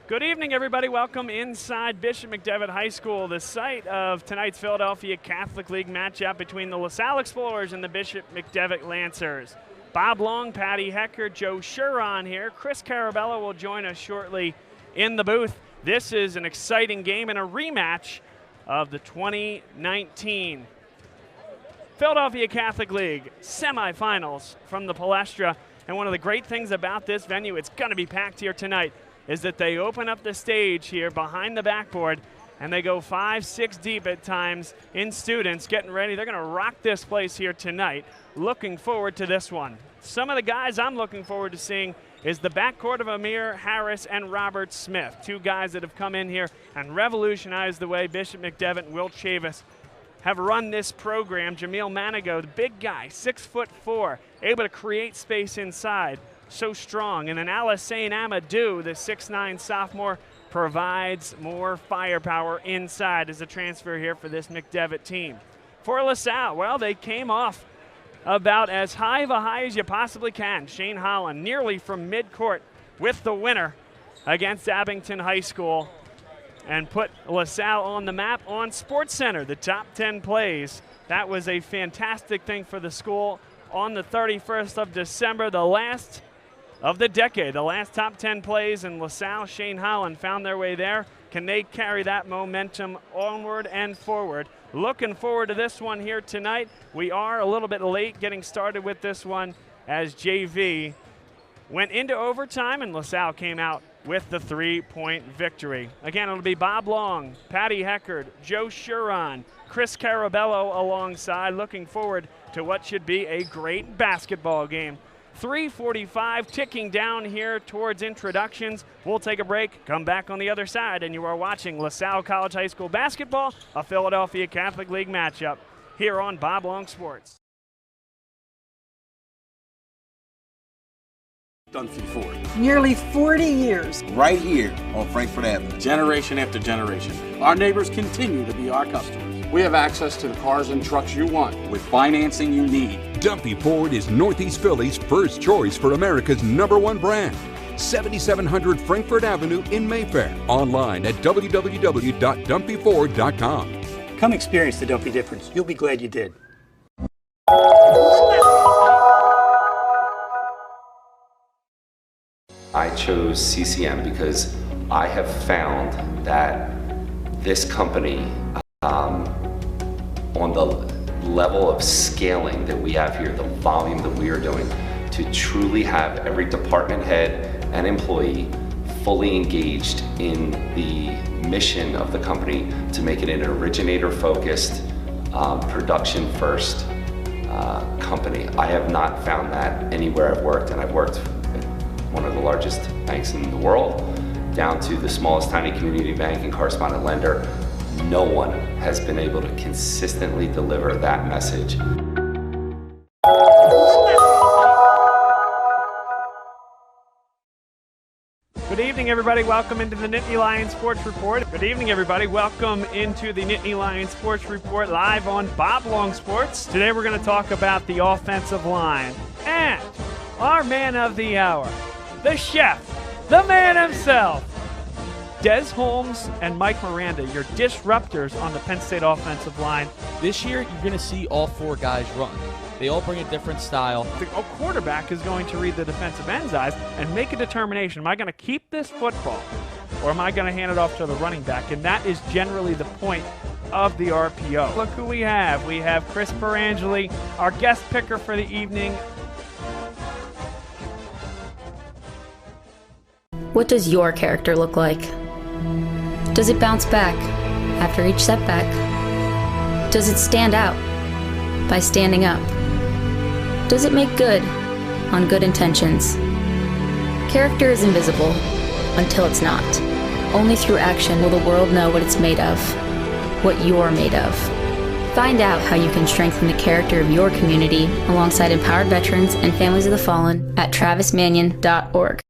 Good evening, everybody. Welcome inside Bishop McDevitt High School, the site of tonight's Philadelphia Catholic League matchup between the LaSalle Explorers and the Bishop McDevitt Lancers. Bob Long, Patty Hecker, Joe Shuron here. Chris Carabello will join us shortly in the booth. This is an exciting game and a rematch of the 2019 Philadelphia Catholic League semifinals from the Palestra. And one of the great things about this venue, it's going to be packed here tonight, is that they open up the stage here behind the backboard and they go 5-6 deep at times in students getting ready. They're going to rock this place here tonight. Looking forward to this one. Some of the guys I'm looking forward to seeing is the backcourt of Amir Harris and Robert Smith, two guys that have come in here and revolutionized the way Bishop McDevitt and Will Chavis have run this program. Jamil Manigo, the big guy, 6'4", able to create space inside. So strong. And then Alassane Amadou, the 6'9" sophomore, provides more firepower inside as a transfer here for this McDevitt team. For LaSalle, well, they came off about as high of a high as you possibly can. Shane Holland nearly from midcourt with the winner against Abington High School and put LaSalle on the map on SportsCenter, the top 10 plays. That was a fantastic thing for the school on the 31st of December, the last of the decade. The last top 10 plays in LaSalle, Shane Holland found their way there. Can they carry that momentum onward and forward? Looking forward to this one here tonight. We are a little bit late getting started with this one as JV went into overtime and LaSalle came out with the 3-point victory. Again, it'll be Bob Long, Patty Heckard, Joe Shuron, Chris Carabello alongside. Looking forward to what should be a great basketball game. 3:45 ticking down here towards introductions. We'll take a break, come back on the other side, and you are watching LaSalle College High School basketball, a Philadelphia Catholic League matchup here on Bob Long Sports. Dunphy Ford. Nearly 40 years. Right here on Frankfurt Avenue. Generation after generation. Our neighbors continue to be our customers. We have access to the cars and trucks you want with financing you need. Dunphy Ford is Northeast Philly's first choice for America's #1 brand. 7700 Frankfurt Avenue in Mayfair. Online at www.dunphyford.com. Come experience the Dunphy difference. You'll be glad you did. I chose CCM because I have found that this company, on the level of scaling that we have here, the volume that we are doing, to truly have every department head and employee fully engaged in the mission of the company to make it an originator-focused, production-first company. I have not found that anywhere I've worked, and I've worked at one of the largest banks in the world, down to the smallest tiny community bank and correspondent lender. No one has been able to consistently deliver that message. Good evening, everybody. Welcome into the Nittany Lions Sports Report. Good evening, everybody. Welcome into the Nittany Lions Sports Report live on Bob Long Sports. Today we're going to talk about the offensive line and our man of the hour, the chef, the man himself, Des Holmes and Mike Miranda, your disruptors on the Penn State offensive line. This year, you're going to see all four guys run. They all bring a different style. The quarterback is going to read the defensive end's eyes and make a determination. Am I going to keep this football or am I going to hand it off to the running back? And that is generally the point of the RPO. Look who we have. We have Chris Perangeli, our guest picker for the evening. What does your character look like? Does it bounce back after each setback? Does it stand out by standing up? Does it make good on good intentions? Character is invisible until it's not. Only through action will the world know what it's made of, what you're made of. Find out how you can strengthen the character of your community alongside empowered veterans and families of the fallen at travismanion.org.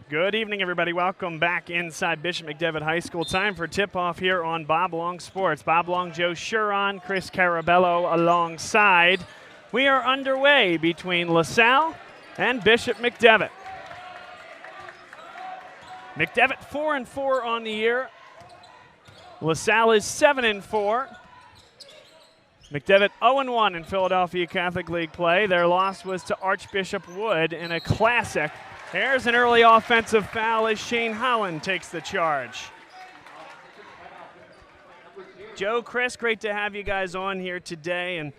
Good evening, everybody. Welcome back inside Bishop McDevitt High School. Time for tip-off here on Bob Long Sports. Bob Long, Joe Shuron, Chris Carabello alongside. We are underway between LaSalle and Bishop McDevitt. McDevitt 4-4 on the year. LaSalle is 7-4. McDevitt 0-1 in Philadelphia Catholic League play. Their loss was to Archbishop Wood in a classic. There's an early offensive foul as Shane Holland takes the charge. Joe, Chris, great to have you guys on here today, and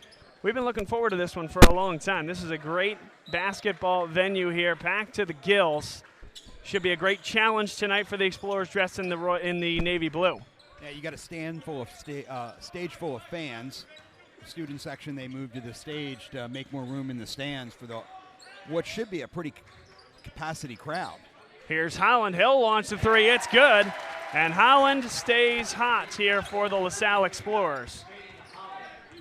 we've been looking forward to this one for a long time. This is a great basketball venue here, packed to the gills. Should be a great challenge tonight for the Explorers dressed in the navy blue. Yeah, you got a stand full of stage full of fans. The student section, they moved to the stage to make more room in the stands for what should be a pretty capacity crowd. Here's Holland. He'll launch the three. It's good. And Holland stays hot here for the LaSalle Explorers.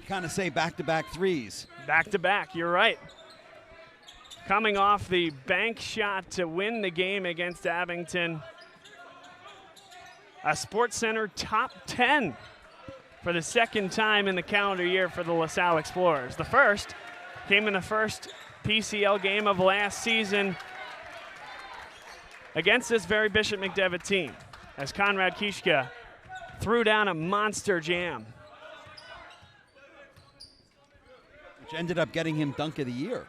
Kind of say back-to-back threes. Back-to-back, you're right. Coming off the bank shot to win the game against Abington. A Sports Center top 10 for the second time in the calendar year for the LaSalle Explorers. The first came in the first PCL game of last season against this very Bishop McDevitt team, as Conrad Kishka threw down a monster jam. Which ended up getting him Dunk of the Year.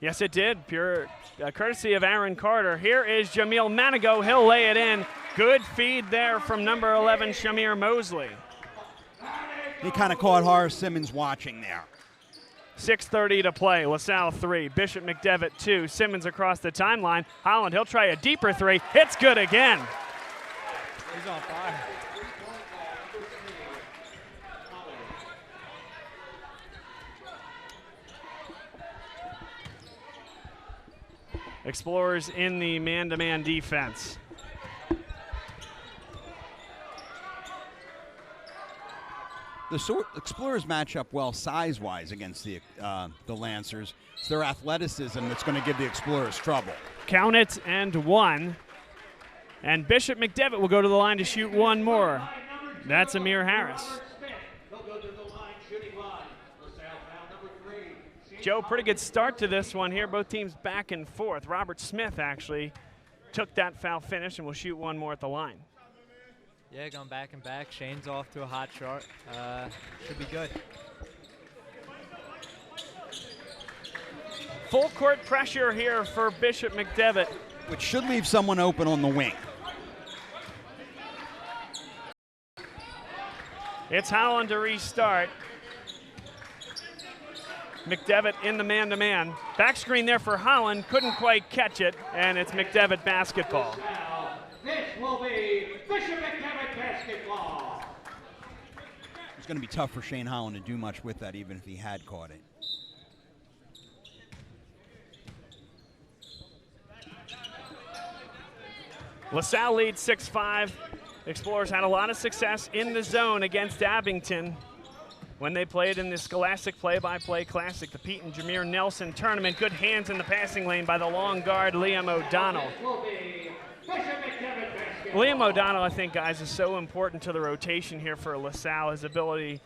Yes, it did. Pure courtesy of Aaron Carter. Here is Jamil Manigo. He'll lay it in. Good feed there from number 11, Shamir Mosley. He kind of caught Horace Simmons watching there. 6:30 to play. LaSalle 3, Bishop McDevitt 2. Simmons across the timeline. Holland, he'll try a deeper three. It's good again. He's on fire. Explorers in the man-to-man defense. The Explorers match up well size-wise against the Lancers. It's their athleticism that's going to give the Explorers trouble. Count it and one. And Bishop McDevitt will go to the line to shoot one more. That's Amir Harris. Joe, pretty good start to this one here. Both teams back and forth. Robert Smith actually took that foul finish and will shoot one more at the line. Yeah, going back and back. Shane's off to a hot start. Should be good. Full court pressure here for Bishop McDevitt. Which should leave someone open on the wing. It's Holland to restart. McDevitt in the man-to-man. Back screen there for Holland. Couldn't quite catch it, and it's McDevitt basketball. This will be Bishop McDevitt basketball. It's going to be tough for Shane Holland to do much with that, even if he had caught it. LaSalle leads 6-5. Explorers had a lot of success in the zone against Abington when they played in the Scholastic Play-by-Play Classic, the Pete and Jameer Nelson tournament. Good hands in the passing lane by the long guard, Liam O'Donnell. Liam O'Donnell, I think, guys, is so important to the rotation here for LaSalle. His ability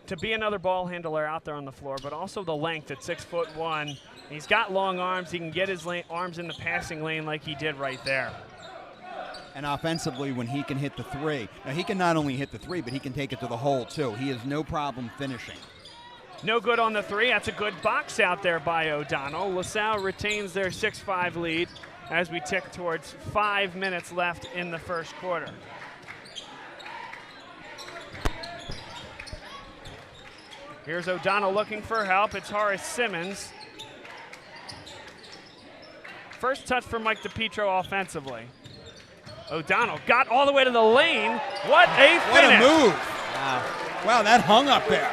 to be another ball handler out there on the floor, but also the length at 6'1". He's got long arms. He can get his arms in the passing lane like he did right there. And offensively, when he can hit the three. Now, he can not only hit the three, but he can take it to the hole, too. He has no problem finishing. No good on the three. That's a good box out there by O'Donnell. LaSalle retains their 6-5 lead as we tick towards 5 minutes left in the first quarter. Here's O'Donnell looking for help. It's Horace Simmons. First touch for Mike DiPietro offensively. O'Donnell got all the way to the lane. What a finish. What a move. Wow, that hung up there.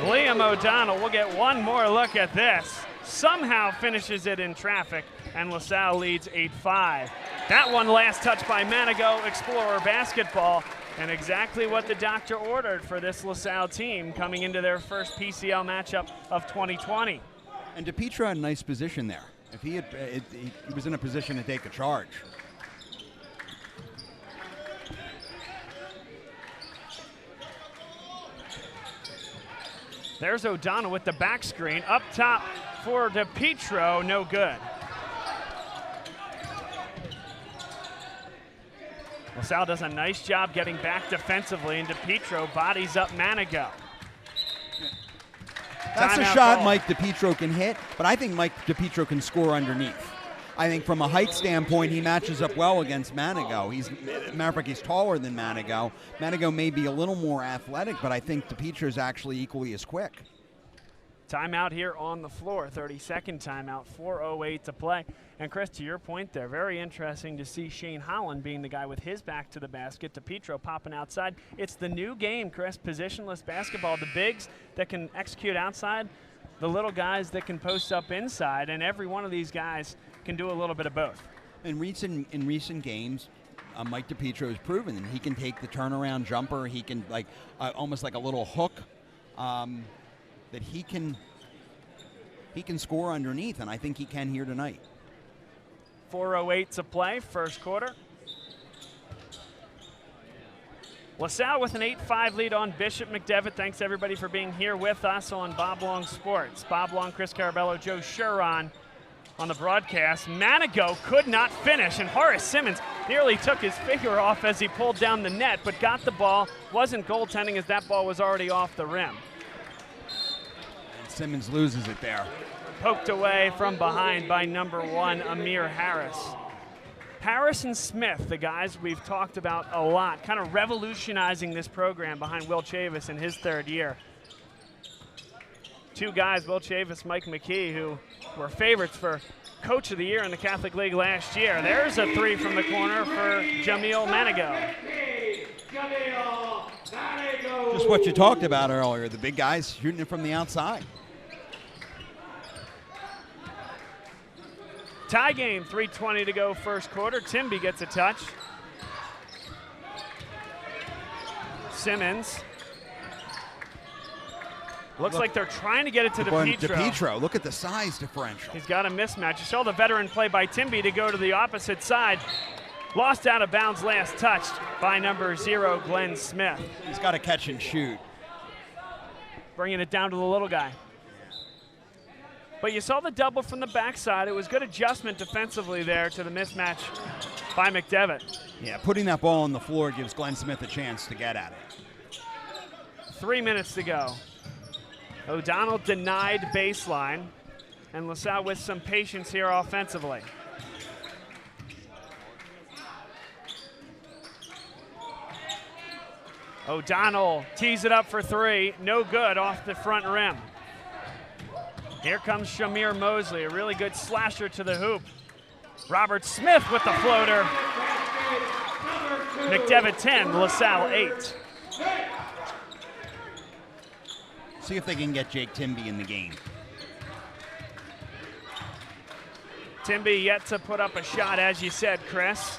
Liam O'Donnell will get one more look at this. Somehow finishes it in traffic, and LaSalle leads 8-5. That one last touch by Manigo, Explorer basketball, and exactly what the doctor ordered for this LaSalle team coming into their first PCL matchup of 2020. And DiPietro had a nice position there. If he had, he was in a position to take a charge. There's O'Donnell with the back screen. Up top for DePietro, no good. LaSalle does a nice job getting back defensively, and DePietro bodies up Manigo. That's a shot Mike DePietro can hit, but I think Mike DePietro can score underneath. I think from a height standpoint, he matches up well against Manigo. Matter of fact, he's taller than Manigo. Manigo may be a little more athletic, but I think DePietro is actually equally as quick. Timeout here on the floor, 32nd timeout, 4:08 to play. And Chris, to your point there, very interesting to see Shane Holland being the guy with his back to the basket, DePietro popping outside. It's the new game, Chris, positionless basketball. The bigs that can execute outside, the little guys that can post up inside, and every one of these guys can do a little bit of both. In recent games, Mike DePietro has proven that he can take the turnaround jumper. He can almost like a little hook. That he can score underneath, and I think he can here tonight. 4:08 to play, first quarter. LaSalle with an 8-5 lead on Bishop McDevitt. Thanks everybody for being here with us on Bob Long Sports. Bob Long, Chris Carabello, Joe Shuron on the broadcast. Manigo could not finish, and Horace Simmons nearly took his finger off as he pulled down the net, but got the ball. Wasn't goaltending as that ball was already off the rim. Simmons loses it there. Poked away from behind by number 1, Amir Harris. Harris and Smith, the guys we've talked about a lot, kind of revolutionizing this program behind Will Chavis in his 3rd year. 2 guys, Will Chavis, Mike McKee, who were favorites for Coach of the Year in the Catholic League last year. There's a 3 from the corner for Jamil Manigo. Just what you talked about earlier, the big guys shooting it from the outside. Tie game, 3:20 to go first quarter. Timby gets a touch. Simmons. Looks like they're trying to get it to DePietro. DePietro, look at the size differential. He's got a mismatch. You saw the veteran play by Timby to go to the opposite side. Lost out of bounds last touched by number 0, Glenn Smith. He's got to catch and shoot. Bringing it down to the little guy. But you saw the double from the backside. It was good adjustment defensively there to the mismatch by McDevitt. Yeah, putting that ball on the floor gives Glenn Smith a chance to get at it. 3 minutes to go. O'Donnell denied baseline, and LaSalle with some patience here offensively. O'Donnell tees it up for 3. No good off the front rim. Here comes Shamir Mosley, a really good slasher to the hoop. Robert Smith with the floater. McDevitt 10, LaSalle 8. See if they can get Jake Timby in the game. Timby yet to put up a shot, as you said, Chris.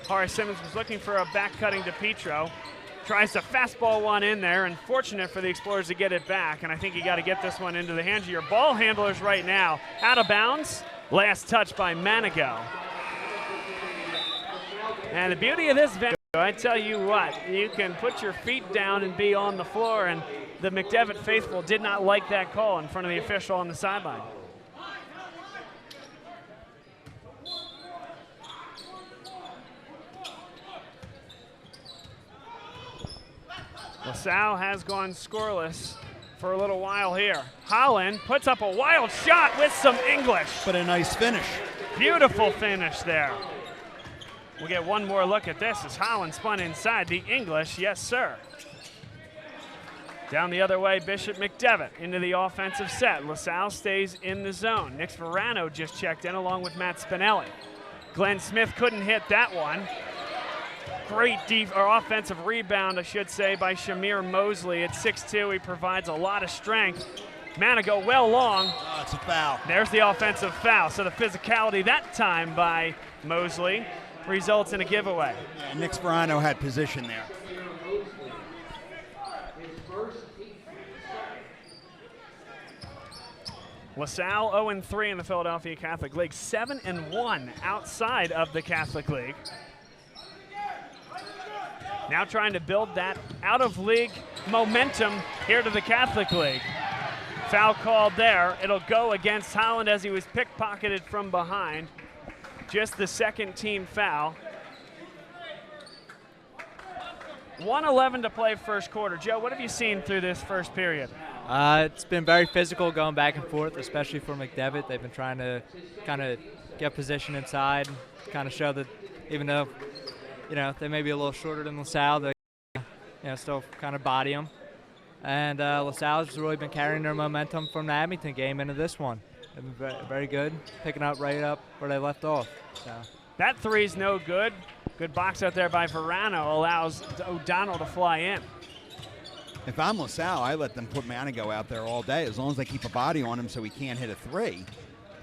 Horace Simmons was looking for a back-cutting DePietro. Tries to fastball one in there, and fortunate for the Explorers to get it back, and I think you got to get this one into the hands of your ball handlers right now. Out of bounds, last touch by Manigo. And the beauty of this venue, I tell you what, you can put your feet down and be on the floor, and the McDevitt faithful did not like that call in front of the official on the sideline. LaSalle has gone scoreless for a little while here. Holland puts up a wild shot with some English. But a nice finish. Beautiful finish there. We'll get one more look at this as Holland spun inside. The English, yes sir. Down the other way, Bishop McDevitt into the offensive set. LaSalle stays in the zone. Nick Verano just checked in along with Matt Spinelli. Glenn Smith couldn't hit that one. Great offensive rebound, I should say, by Shamir Mosley. At 6'2", he provides a lot of strength. Manigo well long. Oh, it's a foul. There's the offensive foul. So the physicality that time by Mosley results in a giveaway. Yeah, Nick Verano had position there. LaSalle 0-3 in the Philadelphia Catholic League, 7-1 outside of the Catholic League. Now trying to build that out-of-league momentum here to the Catholic League. Foul called there. It'll go against Holland as he was pickpocketed from behind. Just the second team foul. 1:11 to play first quarter. Joe, what have you seen through this first period? It's been very physical going back and forth, especially for McDevitt. They've been trying to kind of get position inside, kind of show that even though, they may be a little shorter than LaSalle, they still kind of body them. And LaSalle's really been carrying their momentum from the Abington game into this one. They've been very, very good, picking up right up where they left off. So. That three's no good. Good box out there by Verano allows O'Donnell to fly in. If I'm LaSalle, I let them put Manigo out there all day as long as they keep a body on him so he can't hit a three.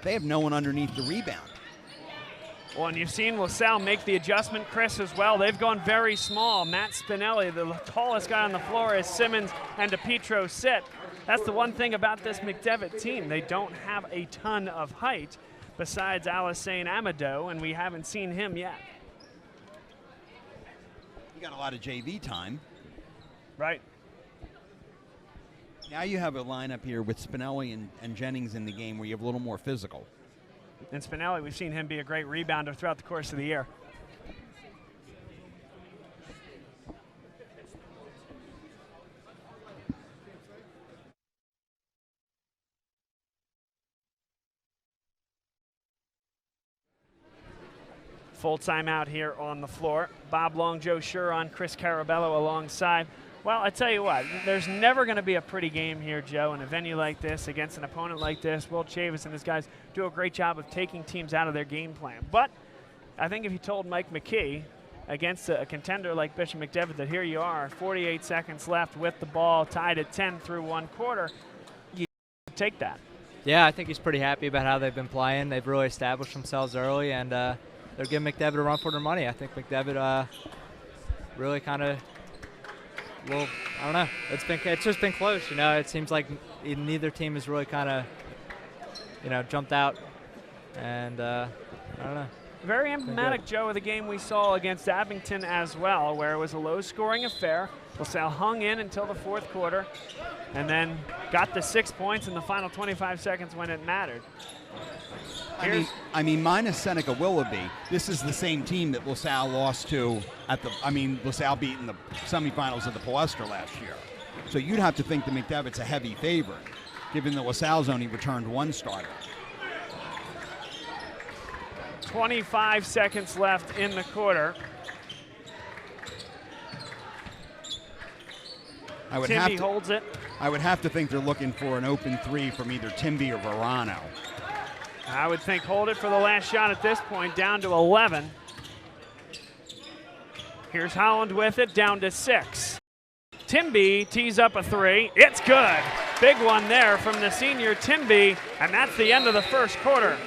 They have no one underneath the rebound. Well, and you've seen LaSalle make the adjustment, Chris, as well. They've gone very small. Matt Spinelli, the tallest guy on the floor, as Simmons and DePietro sit. That's the one thing about this McDevitt team. They don't have a ton of height besides Alassane Amado, and we haven't seen him yet. You got a lot of JV time. Right. Now you have a lineup here with Spinelli and Jennings in the game where you have a little more physical. And Spinelli, we've seen him be a great rebounder throughout the course of the year. Full timeout here on the floor. Bob Long, Joe Shuron, Chris Carabello alongside. Well, I tell you what, there's never going to be a pretty game here, Joe, in a venue like this against an opponent like this. Will Chavis and his guys do a great job of taking teams out of their game plan. But I think if you told Mike McKee against a contender like Bishop McDevitt that here you are, 48 seconds left with the ball, tied at 10 through one quarter, you take that. Yeah, I think he's pretty happy about how they've been playing. They've really established themselves early, and they're giving McDevitt a run for their money. I think McDevitt really kind of, well, I don't know. It's just been close, It seems like neither team has really kind of, jumped out, and I don't know. Very emblematic, Joe, of the game we saw against Abington as well, where it was a low-scoring affair. LaSalle hung in until the fourth quarter, and got the 6 points in the final 25 seconds when it mattered. I mean, minus Seneca Willoughby, this is the same team that LaSalle lost to LaSalle beat in the semifinals of the Palestra last year. So you'd have to think that McDevitt's a heavy favorite, given that LaSalle's only returned one starter. 25 seconds left in the quarter. Timby holds it. I would have to think they're looking for an open three from either Timby or Verano. I would think hold it for the last shot at this point, down to 11. Here's Holland with it, down to 6. Timby tees up a three. It's good. Big one there from the senior Timby, and that's the end of the first quarter.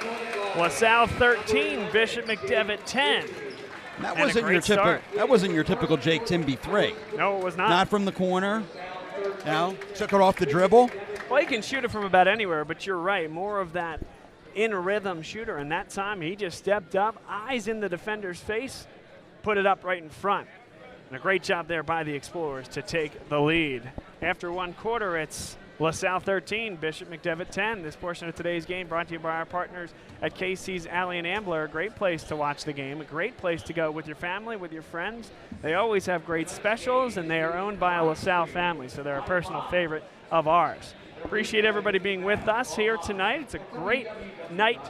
LaSalle 13, Bishop McDevitt 10. That wasn't your typical Jake Timby three. No, it was not. Not from the corner. No, took it off the dribble. Well, he can shoot it from about anywhere, but you're right, more of that in-rhythm shooter, and that time he just stepped up, eyes in the defender's face, put it up right in front. And a great job there by the Explorers to take the lead. After one quarter, it's LaSalle 13, Bishop McDevitt 10. This portion of today's game brought to you by our partners at KC's Alley and Ambler. A great place to watch the game, a great place to go with your family, with your friends. They always have great specials, and they are owned by a LaSalle family, so they're a personal favorite of ours. Appreciate everybody being with us here tonight. It's a great night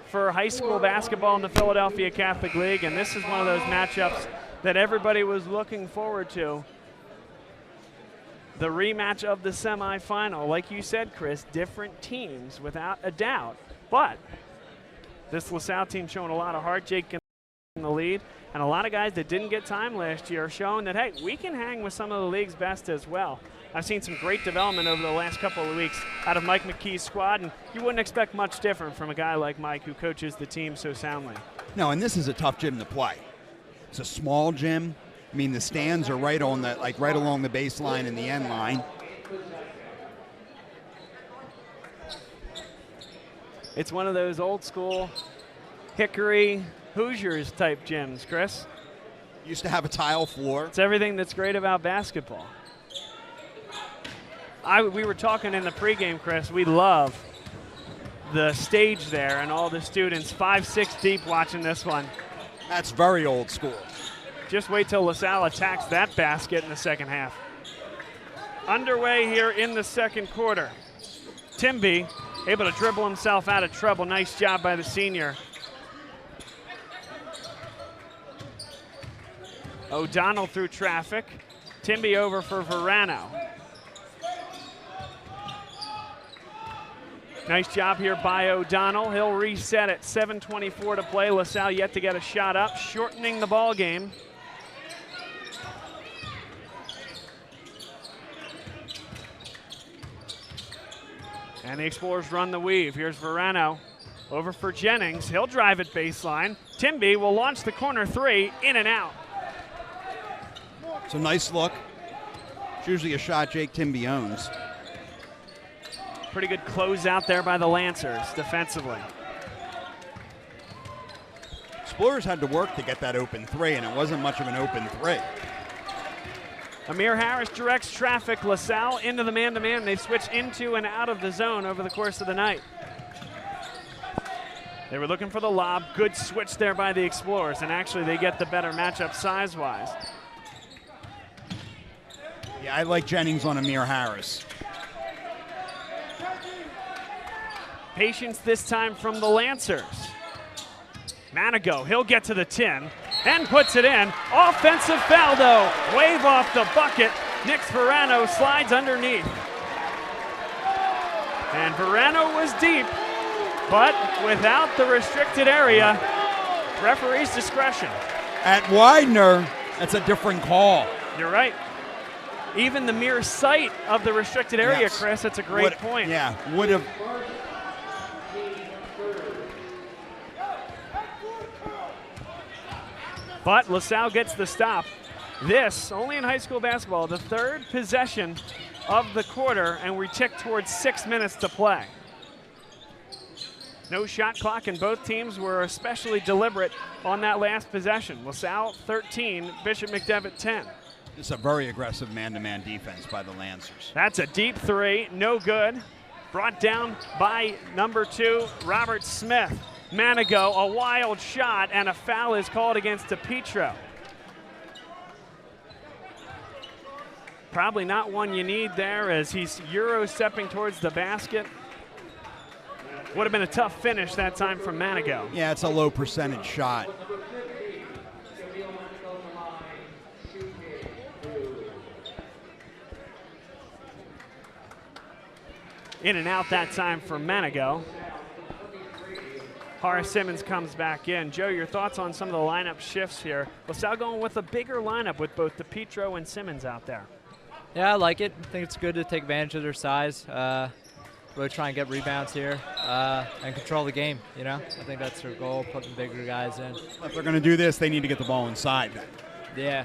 for high school basketball in the Philadelphia Catholic League, and this is one of those matchups that everybody was looking forward to. The rematch of the semifinal. Like you said, Chris, different teams without a doubt, but this LaSalle team showing a lot of heart. Jake in the lead, and a lot of guys that didn't get time last year showing that, hey, we can hang with some of the league's best as well. I've seen some great development over the last couple of weeks out of Mike McKee's squad, and you wouldn't expect much different from a guy like Mike who coaches the team so soundly. No, and this is a tough gym to play. It's a small gym. I mean, the stands are right on the right along the baseline and the end line. It's one of those old school Hickory Hoosiers type gyms, Chris. Used to have a tile floor. It's everything that's great about basketball. We were talking in the pregame, Chris. We love the stage there and all the students 5-6 deep watching this one. That's very old school. Just wait till LaSalle attacks that basket in the second half. Underway here in the second quarter. Timby able to dribble himself out of trouble. Nice job by the senior. O'Donnell through traffic. Timby over for Verano. Nice job here by O'Donnell. He'll reset at 7:24 to play. LaSalle yet to get a shot up, shortening the ball game. And the Explorers run the weave. Here's Verano over for Jennings. He'll drive it baseline. Timby will launch the corner three, in and out. It's a nice look. It's usually a shot Jake Timby owns. Pretty good close out there by the Lancers defensively. Explorers had to work to get that open three, and it wasn't much of an open three. Amir Harris directs traffic. LaSalle into the man-to-man. They've switched into and out of the zone over the course of the night. They were looking for the lob. Good switch there by the Explorers, and actually they get the better matchup size-wise. Yeah, I like Jennings on Amir Harris. Patience this time from the Lancers. Manigo, he'll get to the 10 and puts it in. Offensive foul though, wave off the bucket. Nick Verano slides underneath. And Verano was deep, but without the restricted area, referee's discretion. At Widener, that's a different call. You're right. Even the mere sight of the restricted area, yes. Chris, that's a great point. Yeah, would have. But LaSalle gets the stop. This, only in high school basketball, the third possession of the quarter, and we tick towards 6 minutes to play. No shot clock, and both teams were especially deliberate on that last possession. LaSalle 13, Bishop McDevitt 10. It's a very aggressive man-to-man defense by the Lancers. That's a deep three, no good. Brought down by number 2, Robert Smith. Manigo, a wild shot, and a foul is called against DePietro. Probably not one you need there as he's Euro-stepping towards the basket. Would have been a tough finish that time from Manigo. Yeah, it's a low percentage shot. In and out that time for Manigo. Horace Simmons comes back in. Joe, your thoughts on some of the lineup shifts here? LaSalle going with a bigger lineup with both DePietro and Simmons out there. Yeah, I like it. I think it's good to take advantage of their size. Really try and get rebounds here and control the game, you know? I think that's their goal, putting bigger guys in. If they're going to do this, they need to get the ball inside. Yeah.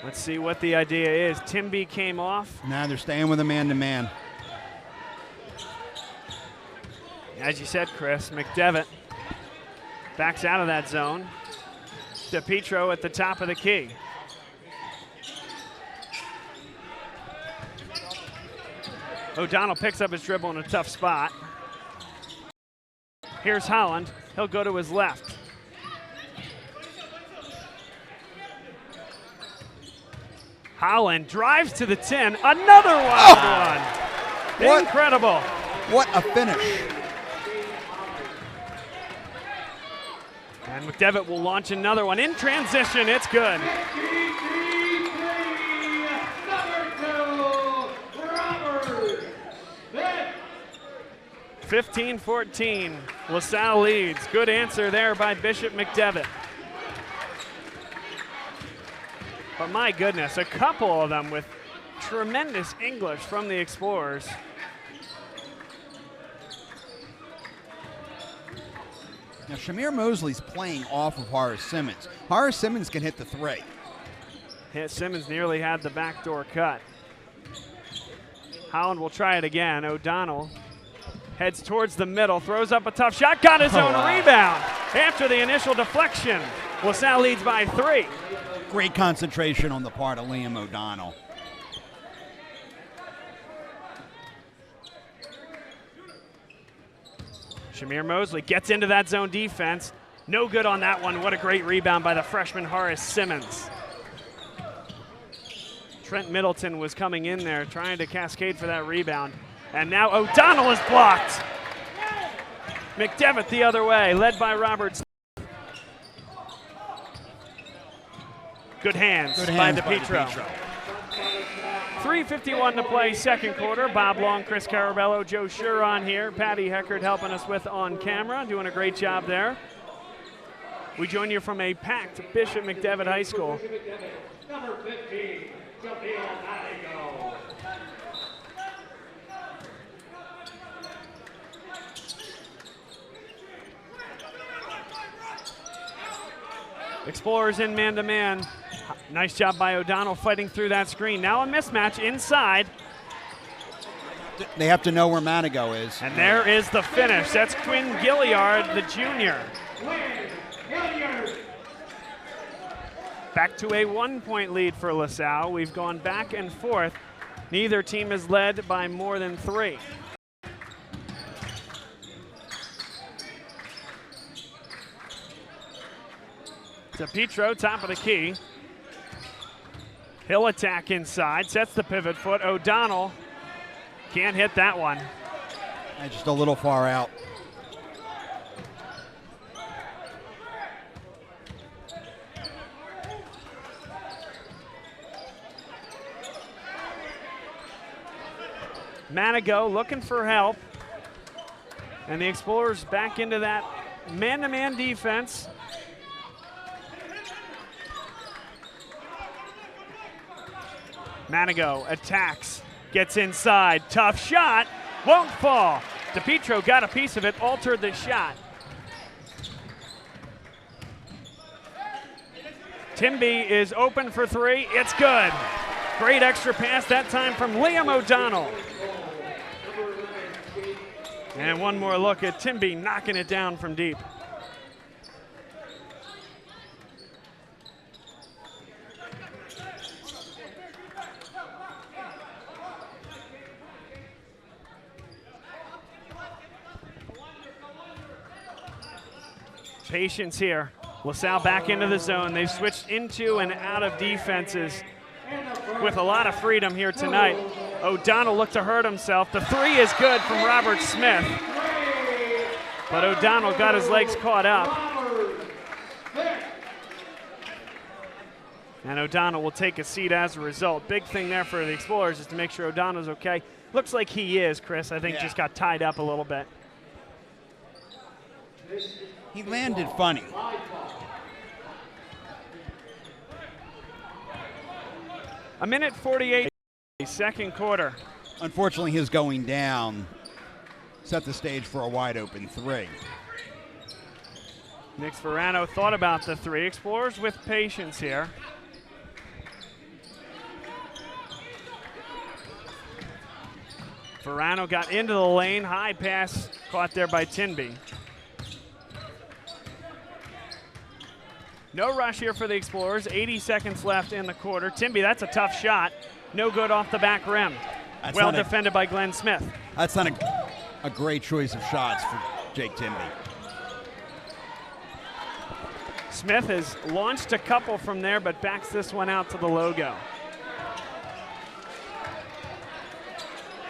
Let's see what the idea is. Timby came off. Now they're staying with a man-to-man. As you said, Chris, McDevitt backs out of that zone. DePietro at the top of the key. O'Donnell picks up his dribble in a tough spot. Here's Holland. He'll go to his left. Holland drives to the 10. Another wild one. What? Incredible. What a finish. And McDevitt will launch another one in transition. It's good. 15-14. LaSalle leads. Good answer there by Bishop McDevitt. But my goodness, a couple of them with tremendous English from the Explorers. Now, Shamir Mosley's playing off of Horace Simmons. Horace Simmons can hit the three. Simmons nearly had the backdoor cut. Holland will try it again. O'Donnell Heads towards the middle, throws up a tough shot, got his own rebound. After the initial deflection, LaSalle leads by 3. Great concentration on the part of Liam O'Donnell. Shamir Mosley gets into that zone defense. No good on that one. What a great rebound by the freshman Horace Simmons. Trent Middleton was coming in there trying to cascade for that rebound. And now O'Donnell is blocked. McDevitt the other way, led by Robert. Good hands by DePietro. 3:51 to play, second quarter. Bob Long, Chris Carabello, Joe Shuron here. Patty Heckard helping us with on camera, doing a great job there. We join you from a packed Bishop McDevitt High School. Number 15, Jamil Madigo. Explorers in man-to-man. Nice job by O'Donnell fighting through that screen. Now a mismatch inside. They have to know where Manigo is. And there is the finish. That's Quinn Gilliard, the junior. Back to a 1-point lead for LaSalle. We've gone back and forth. Neither team is led by more than 3. DePietro, top of the key. He'll attack inside, sets the pivot foot. O'Donnell can't hit that one. And just a little far out. Manigo looking for help. And the Explorers back into that man-to-man defense. Manigo attacks, gets inside, tough shot, won't fall. DePietro got a piece of it, altered the shot. Timby is open for 3, it's good. Great extra pass that time from Liam O'Donnell. And one more look at Timby knocking it down from deep. Patience here. LaSalle back into the zone. They've switched into and out of defenses with a lot of freedom here tonight. O'Donnell looked to hurt himself. The 3 is good from Robert Smith. But O'Donnell got his legs caught up. And O'Donnell will take a seat as a result. Big thing there for the Explorers is to make sure O'Donnell's okay. Looks like he is, Chris. I think just got tied up a little bit. He landed funny. A minute 48, second quarter. Unfortunately, his going down set the stage for a wide open 3. Nick Sperano thought about the 3. Explorers with patience here. Sperano got into the lane, high pass caught there by Tinby. No rush here for the Explorers. 80 seconds left in the quarter. Timby, that's a tough shot. No good off the back rim. That's well defended by Glenn Smith. That's not a great choice of shots for Jake Timby. Smith has launched a couple from there, but backs this one out to the logo.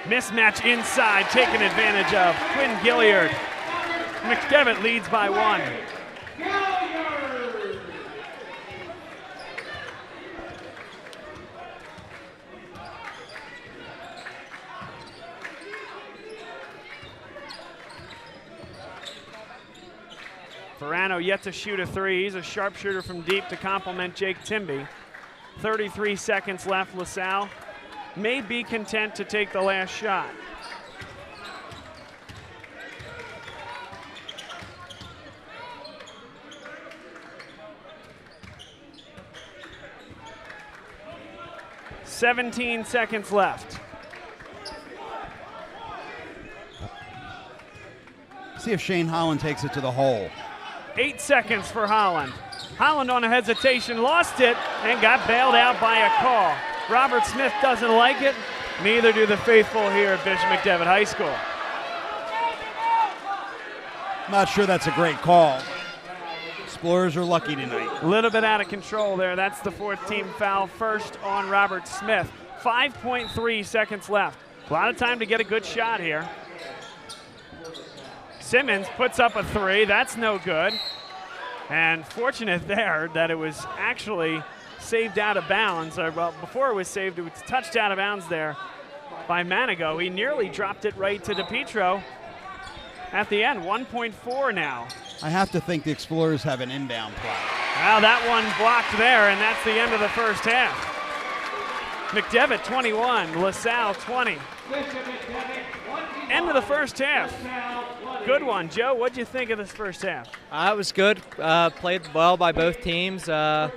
Mismatch inside, taken advantage of. Quinn Gilliard. McDevitt leads by 1. Sperano yet to shoot a 3. He's a sharpshooter from deep to complement Jake Timby. 33 seconds left. LaSalle may be content to take the last shot. .17 seconds left. See if Shane Holland takes it to the hole. 8 seconds for Holland. Holland on a hesitation, lost it, and got bailed out by a call. Robert Smith doesn't like it. Neither do the faithful here at Bishop McDevitt High School. Not sure that's a great call. Explorers are lucky tonight. A little bit out of control there. That's the 4th team foul, first on Robert Smith. 5.3 seconds left. A lot of time to get a good shot here. Simmons puts up a 3. That's no good. And fortunate there that it was actually saved out of bounds. Well, before it was saved, it was touched out of bounds there by Manigo. He nearly dropped it right to DePietro at the end. 1.4 now. I have to think the Explorers have an inbound play. Well, that one blocked there, and that's the end of the first half. McDevitt 21, LaSalle 20. End of the first half. Good one. Joe, what did you think of this first half? It was good. Played well by both teams. They're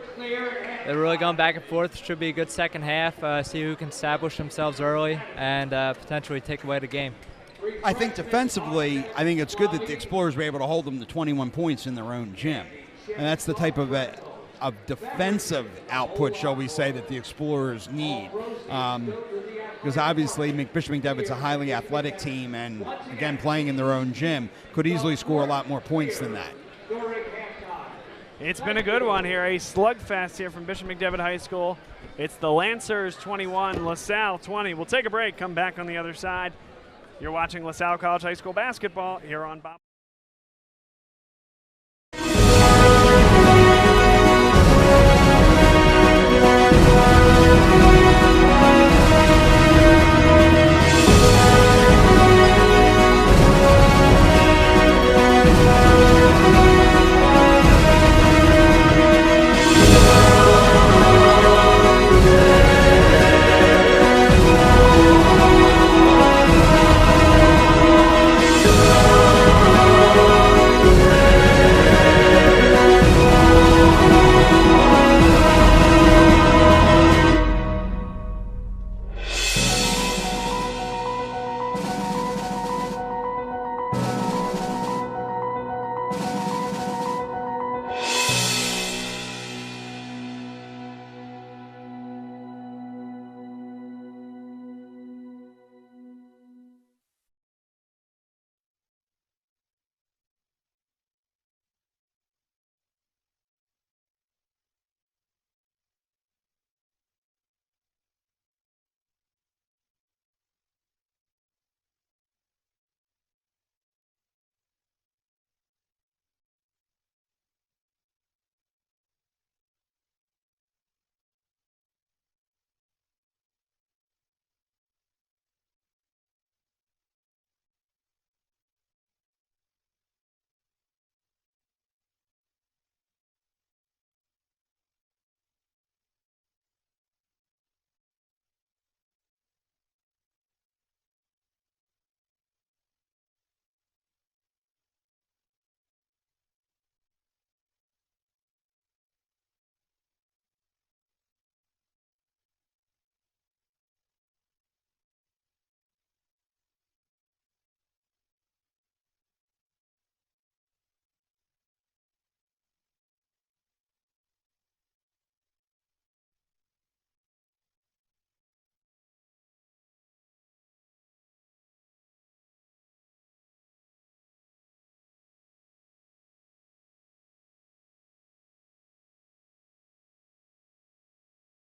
really going back and forth. Should be a good second half. See who can establish themselves early and potentially take away the game. I think defensively, I think it's good that the Explorers were able to hold them to 21 points in their own gym. And that's the type of defensive output, shall we say, that the Explorers need. Because obviously Bishop McDevitt's a highly athletic team, and again, playing in their own gym, could easily score a lot more points than that. It's been a good one here, a slugfest here from Bishop McDevitt High School. It's the Lancers 21, LaSalle 20. We'll take a break, come back on the other side. You're watching LaSalle College High School basketball here on Bob.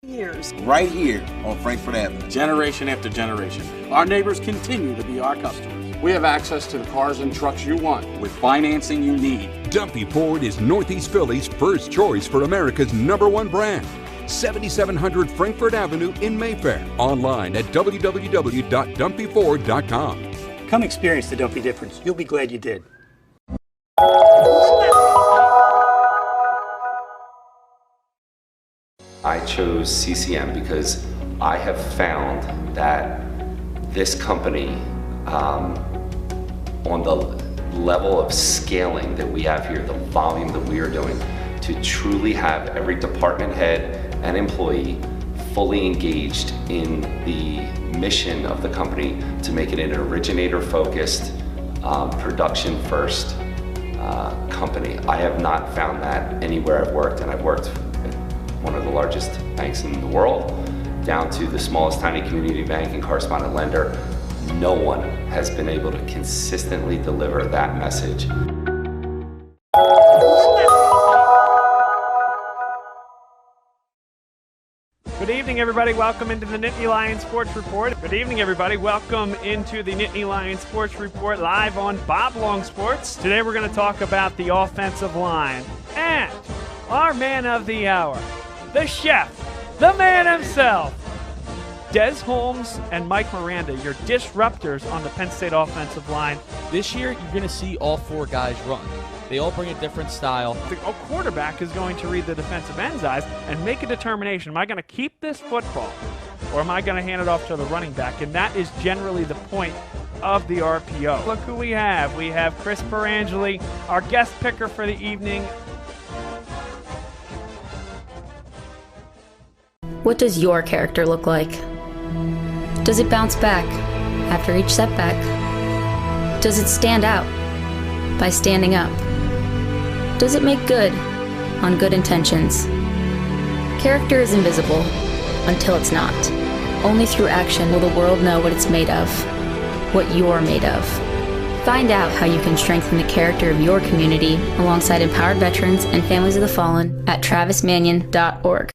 Years. Right here on Frankfurt Avenue. Generation after generation, our neighbors continue to be our customers. We have access to the cars and trucks you want with financing you need. Dumpy Ford is Northeast Philly's first choice for America's #1 brand. 7700 Frankfurt Avenue in Mayfair. Online at www.dumpyford.com. Come experience the Dumpy difference. You'll be glad you did. I chose CCM because I have found that this company, on the level of scaling that we have here, the volume that we are doing, to truly have every department head and employee fully engaged in the mission of the company to make it an originator-focused production first company. I have not found that anywhere I've worked, and I've worked at one of the largest banks in the world, down to the smallest tiny community bank and correspondent lender. No one has been able to consistently deliver that message. Good evening, everybody. Welcome into the Nittany Lions Sports Report. Good evening, everybody. Welcome into the Nittany Lions Sports Report live on Bob Long Sports. Today we're going to talk about the offensive line and our man of the hour, the chef, the man himself, Des Holmes and Mike Miranda, your disruptors on the Penn State offensive line. This year, you're going to see all four guys run. They all bring a different style. The quarterback is going to read the defensive end's eyes and make a determination. Am I going to keep this football or am I going to hand it off to the running back? And that is generally the point of the RPO. Look who we have. We have Chris Perangeli, our guest picker for the evening. What does your character look like? Does it bounce back after each setback? Does it stand out by standing up? Does it make good on good intentions? Character is invisible until it's not. Only through action will the world know what it's made of, what you're made of. Find out how you can strengthen the character of your community alongside empowered veterans and families of the fallen at travismanion.org.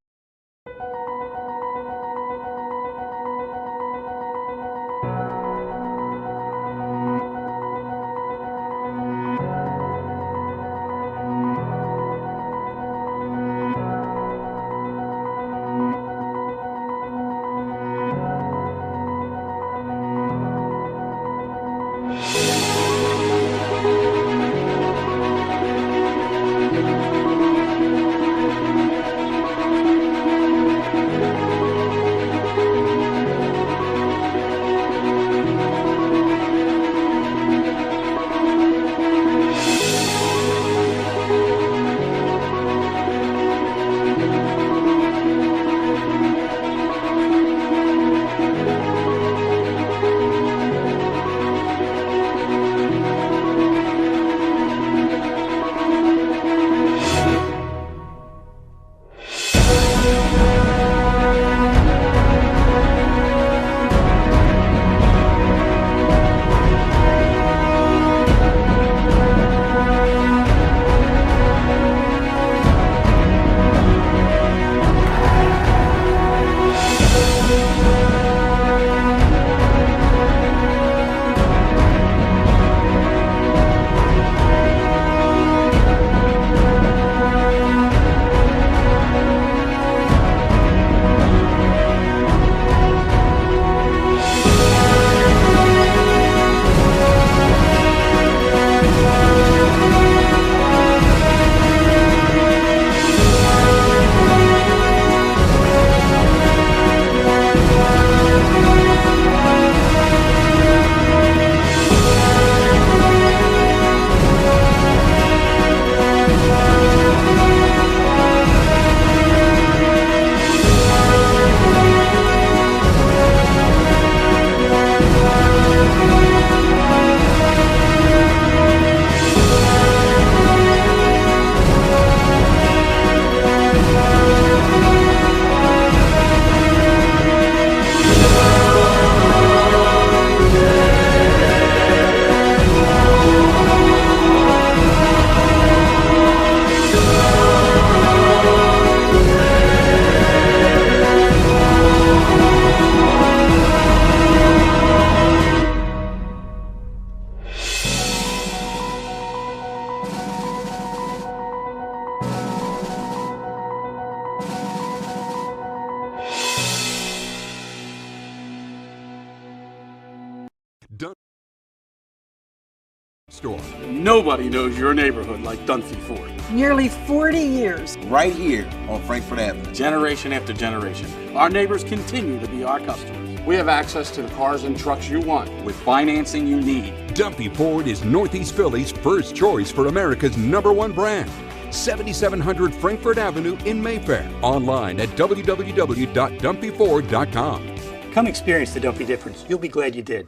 Store. Nobody knows your neighborhood like Dunphy Ford. Nearly 40 years. Right here on Frankfurt Avenue. Generation after generation, our neighbors continue to be our customers. We have access to the cars and trucks you want with financing you need. Dunphy Ford is Northeast Philly's first choice for America's #1 brand. 7700 Frankfurt Avenue in Mayfair. Online at www.dunphyford.com. Come experience the Dunphy difference. You'll be glad you did.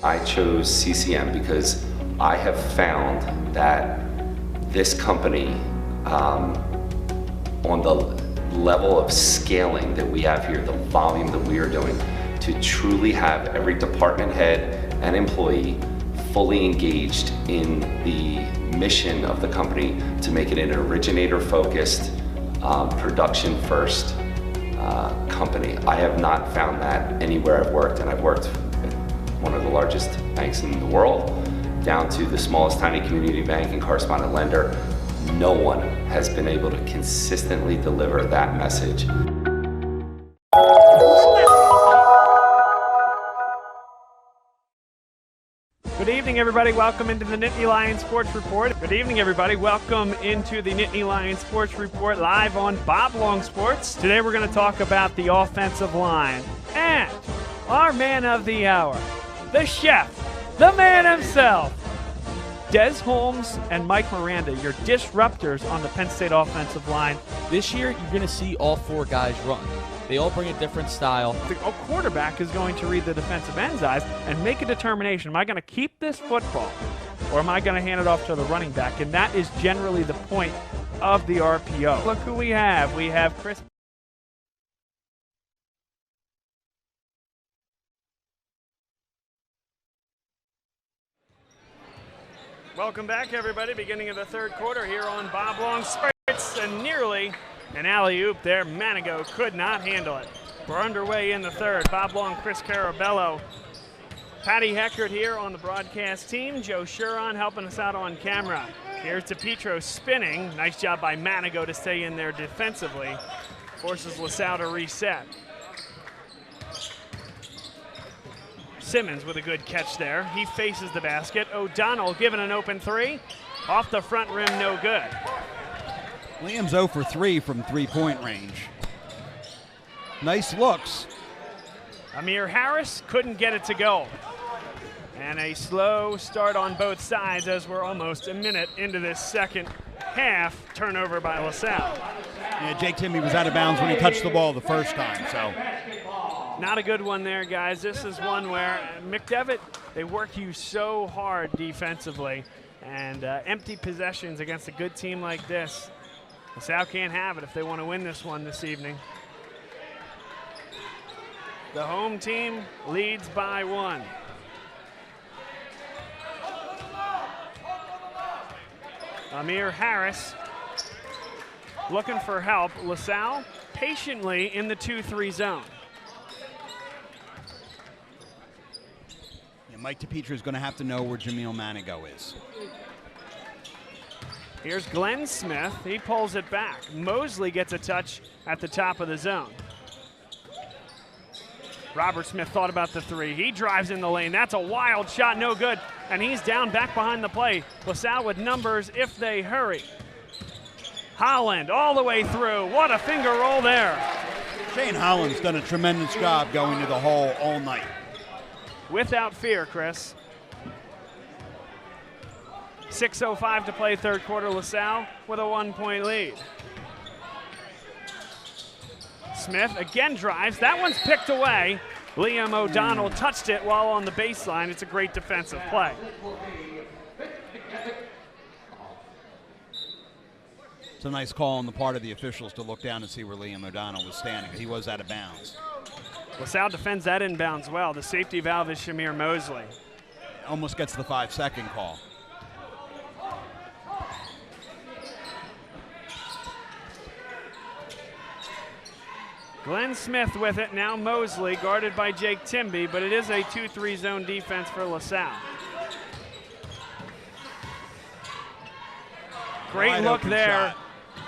I chose CCM because I have found that this company, on the level of scaling that we have here, the volume that we are doing, to truly have every department head and employee fully engaged in the mission of the company to make it an originator-focused, production-first company. I have not found that anywhere I've worked, and I've worked at one of the largest banks in the world, down to the smallest tiny community bank and correspondent lender. No one has been able to consistently deliver that message. Good evening, everybody. Welcome into the Nittany Lions Sports Report. Good evening, everybody. Welcome into the Nittany Lions Sports Report live on Bob Long Sports. Today we're going to talk about the offensive line and our man of the hour, the chef, the man himself, Des Holmes and Mike Miranda, your disruptors on the Penn State offensive line. This year, you're going to see all four guys run. They all bring a different style. The quarterback is going to read the defensive end's eyes and make a determination. Am I going to keep this football or am I going to hand it off to the running back? And that is generally the point of the RPO. Look who we have. We have Chris. Welcome back, everybody. Beginning of the third quarter here on Bob Long Sports, and nearly an alley-oop there. Manigo could not handle it. We're underway in the third. Bob Long, Chris Carabello, Patty Heckert here on the broadcast team. Joe Shuron helping us out on camera. Here's DePietro spinning. Nice job by Manigo to stay in there defensively. Forces LaSalle to reset. Simmons with a good catch there. He faces the basket. O'Donnell given an open three. Off the front rim, no good. Liam's 0 for 3 from three-point range. Nice looks. Amir Harris couldn't get it to go. And a slow start on both sides as we're almost a minute into this second half. Turnover by LaSalle. Yeah, Jake Timmy was out of bounds when he touched the ball the first time, so. Not a good one there, guys. This is one where McDevitt, they work you so hard defensively. And empty possessions against a good team like this. LaSalle can't have it if they want to win this one this evening. The home team leads by 1. Amir Harris looking for help. LaSalle patiently in the 2-3 zone. Yeah, Mike DePietro is going to have to know where Jameel Manigo is. Here's Glenn Smith. He pulls it back. Mosley gets a touch at the top of the zone. Robert Smith thought about the three. He drives in the lane. That's a wild shot, no good. And he's down back behind the play. LaSalle with numbers if they hurry. Holland all the way through. What a finger roll there. Shane Holland's done a tremendous job going to the hole all night. Without fear, Chris. 6:05 to play third quarter. LaSalle with a 1-point lead. Smith again drives. That one's picked away. Liam O'Donnell touched it while on the baseline. It's a great defensive play. It's a nice call on the part of the officials to look down and see where Liam O'Donnell was standing. He was out of bounds. LaSalle defends that inbounds well. The safety valve is Shamir Mosley. Almost gets the 5-second call. Glenn Smith with it, now Mosley, guarded by Jake Timby, but it is a 2-3 zone defense for LaSalle. Great look there. Shot.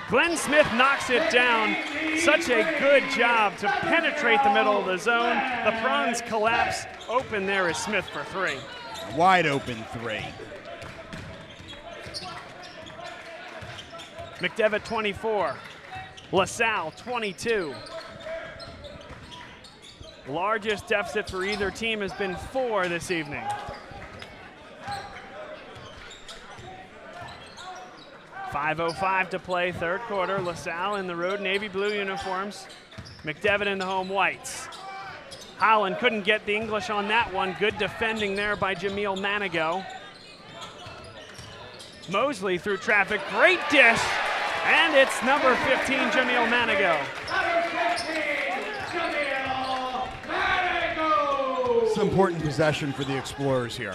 Glenn Smith knocks it down. Such a good job to penetrate the middle of the zone. The prongs collapse. Open there is Smith for 3. Wide open 3. McDevitt 24. LaSalle 22. Largest deficit for either team has been 4 this evening. .505 to play third quarter. LaSalle in the road navy blue uniforms. McDevitt in the home whites. Holland couldn't get the English on that one. Good defending there by Jamil Manigo. Mosley through traffic, great dish, and it's number 15, Jamil Manigo. It's an important possession for the Explorers here.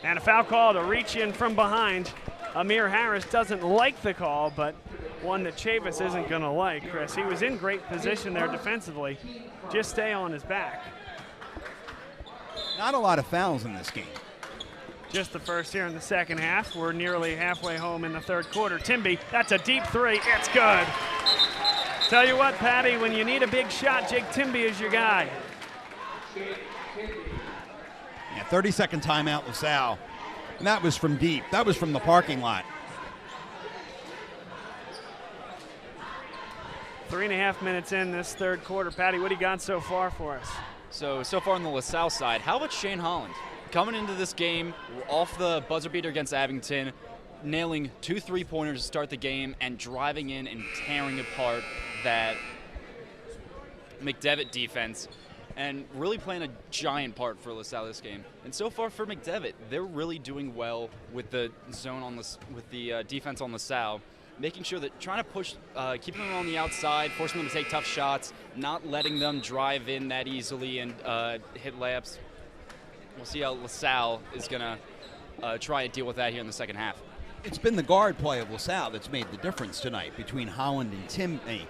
And a foul call to reach in from behind. Amir Harris doesn't like the call, but one that Chavis isn't going to like, Chris. He was in great position there defensively. Just stay on his back. Not a lot of fouls in this game. Just the first here in the second half. We're nearly halfway home in the third quarter. Timby, that's a deep three. It's good. Tell you what, Patty, when you need a big shot, Jake Timby is your guy. Yeah, 30-second timeout, LaSalle. And that was from deep. That was from the parking lot. 3.5 minutes in this third quarter. Patty, what do you got so far for us? So far on the LaSalle side, how about Shane Holland? Coming into this game off the buzzer beater against Abington, nailing 2 3-pointers to start the game and driving in and tearing apart that McDevitt defense and really playing a giant part for LaSalle this game. And so far for McDevitt, they're really doing well with the zone on with the defense on LaSalle, making sure that trying to push, keeping them on the outside, forcing them to take tough shots, not letting them drive in that easily and hit layups. We'll see how LaSalle is going to try to deal with that here in the second half. It's been the guard play of LaSalle that's made the difference tonight between Holland and Timmy,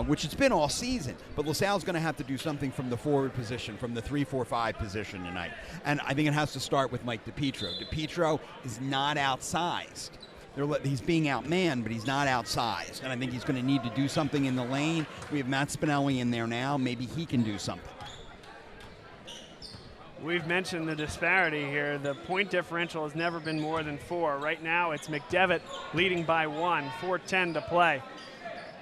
which it's been all season. But LaSalle's going to have to do something from the forward position, from the 3-4-5 position tonight. And I think it has to start with Mike DiPietro. DiPietro is not outsized. He's being outmanned, but he's not outsized. And I think he's going to need to do something in the lane. We have Matt Spinelli in there now. Maybe he can do something. We've mentioned the disparity here. The point differential has never been more than 4. Right now it's McDevitt leading by 1, 4:10 to play.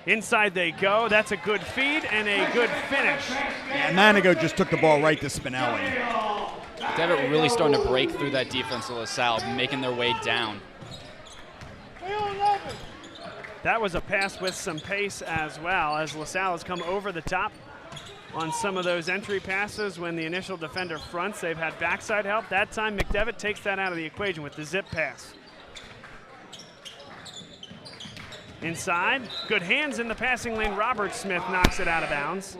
Inside they go. That's a good feed and a good finish. And Manigo just took the ball right to Spinelli. McDevitt really starting to break through that defense of LaSalle, making their way down. That was a pass with some pace as well, as LaSalle has come over the top on some of those entry passes. When the initial defender fronts, they've had backside help. That time McDevitt takes that out of the equation with the zip pass. Inside, good hands in the passing lane. Robert Smith knocks it out of bounds.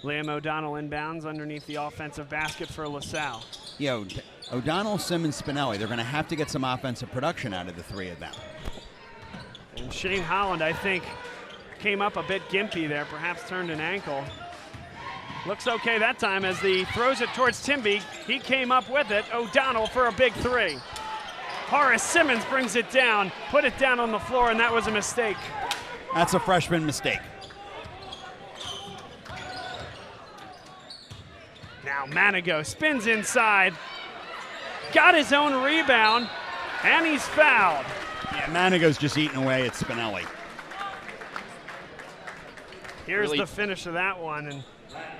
Liam O'Donnell inbounds underneath the offensive basket for LaSalle. Yeah, O'Donnell, Simmons, Spinelli, they're going to have to get some offensive production out of the 3 of them. And Shane Holland, I think, came up a bit gimpy there, perhaps turned an ankle. Looks okay that time as he throws it towards Timby. He came up with it. O'Donnell for a big 3. Horace Simmons brings it down, put it down on the floor, and that was a mistake. That's a freshman mistake. Now Manigo spins inside, got his own rebound, and he's fouled. Yeah, Manigo's just eating away at Spinelli. Here's the finish of that one, and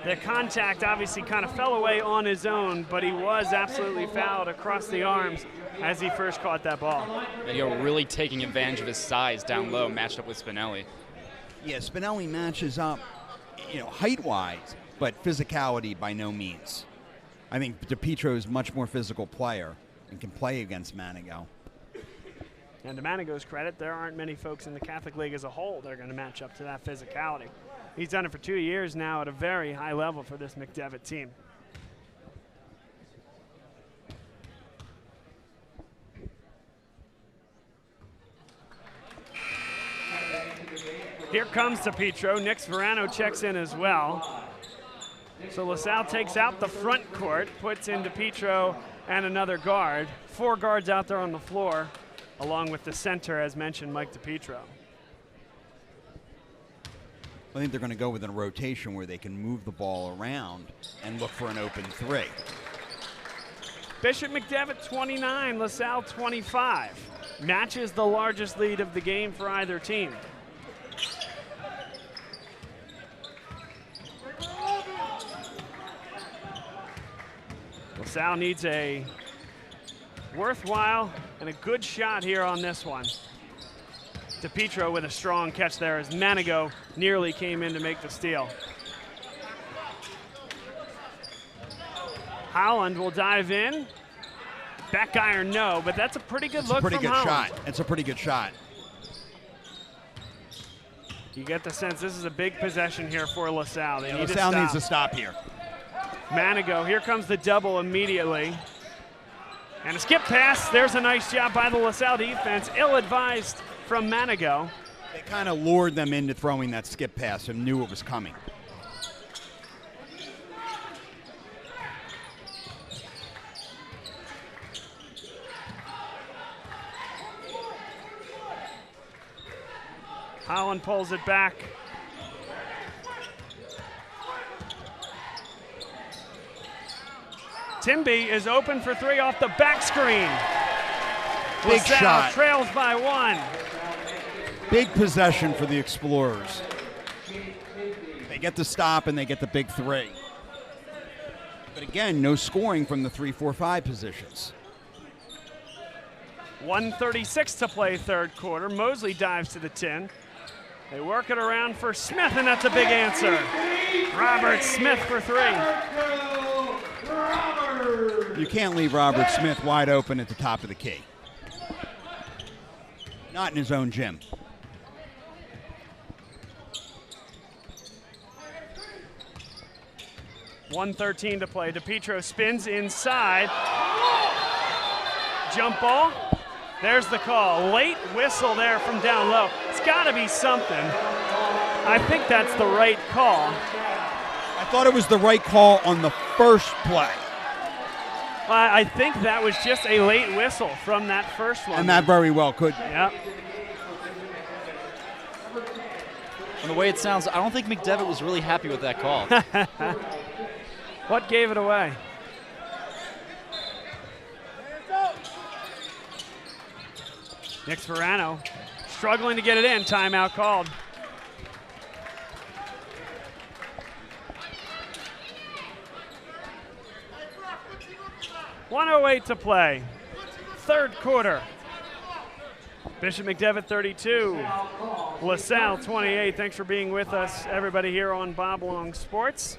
the contact obviously kind of fell away on his own, but he was absolutely fouled across the arms as he first caught that ball. Manigo really taking advantage of his size down low, matched up with Spinelli. Yeah, Spinelli matches up, height-wise, but physicality by no means. I think DiPietro is a much more physical player and can play against Manigo. And to Manigo's credit, there aren't many folks in the Catholic League as a whole that are going to match up to that physicality. He's done it for 2 years now at a very high level for this McDevitt team. Here comes DiPietro. Nick Verano checks in as well. So LaSalle takes out the front court, puts in DiPietro and another guard. 4 guards out there on the floor, along with the center, as mentioned, Mike DiPietro. I think they're going to go with a rotation where they can move the ball around and look for an open 3. Bishop McDevitt 29, LaSalle 25. Matches the largest lead of the game for either team. LaSalle needs a worthwhile and a good shot here on this one. DePietro with a strong catch there as Manigo nearly came in to make the steal. Holland will dive in. Back iron, no, but that's a pretty good look from Holland. It's a pretty good shot. It's a pretty good shot. You get the sense this is a big possession here for LaSalle. They need LaSalle needs to stop here. Manigo, here comes the double immediately. And a skip pass. There's a nice job by the LaSalle defense. Ill-advised from Manigo. They kind of lured them into throwing that skip pass and knew it was coming. Holland pulls it back. Timby is open for three off the back screen. Big LaSalle shot. Trails by one. Big possession for the Explorers. They get the stop and they get the big three. But again, no scoring from the 3-4-5 positions. 1:36 to play third quarter. Mosley dives to the 10. They work it around for Smith, and that's a big answer. Robert Smith for three. You can't leave Robert Smith wide open at the top of the key. Not in his own gym. $1:13 to play. DePietro spins inside. Jump ball. There's the call. Late whistle there from down low. It's got to be something. I think that's the right call. I thought it was the right call on the first play. I think that was just a late whistle from that first one. And that very well could. Yep. From the way it sounds, I don't think McDevitt was really happy with that call. What gave it away? Nick Verano struggling to get it in. Timeout called. $1:08 to play. Third quarter. Bishop McDevitt 32, LaSalle 28. Thanks for being with us, everybody, here on Bob Long Sports.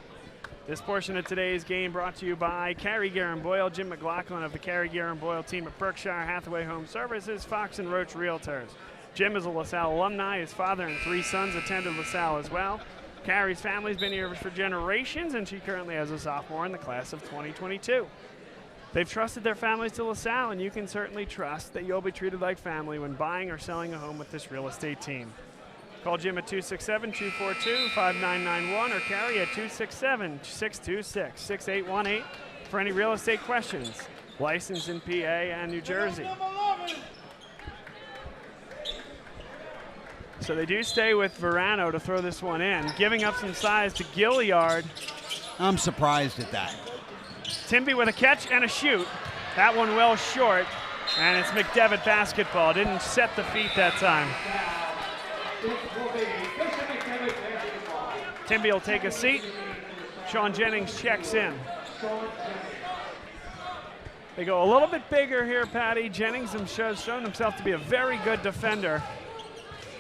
This portion of today's game brought to you by Carrie Guerin Boyle, Jim McLaughlin of the Carrie Guerin Boyle team at Berkshire Hathaway Home Services, Fox and Roach Realtors. Jim is a LaSalle alumni. His father and three sons attended LaSalle as well. Carrie's family's been here for generations, and she currently has a sophomore in the class of 2022. They've trusted their families to LaSalle, and you can certainly trust that you'll be treated like family when buying or selling a home with this real estate team. Call Jim at 267-242-5991 or Carrie at 267-626-6818 for any real estate questions. Licensed in PA and New Jersey. So they do stay with Verano to throw this one in, giving up some size to Gilliard. I'm surprised at that. Timby with a catch and a shoot. That one well short, and it's McDevitt basketball. Didn't set the feet that time. Timby will take a seat. Sean Jennings checks in. They go a little bit bigger here, Patty. Jennings has shown himself to be a very good defender.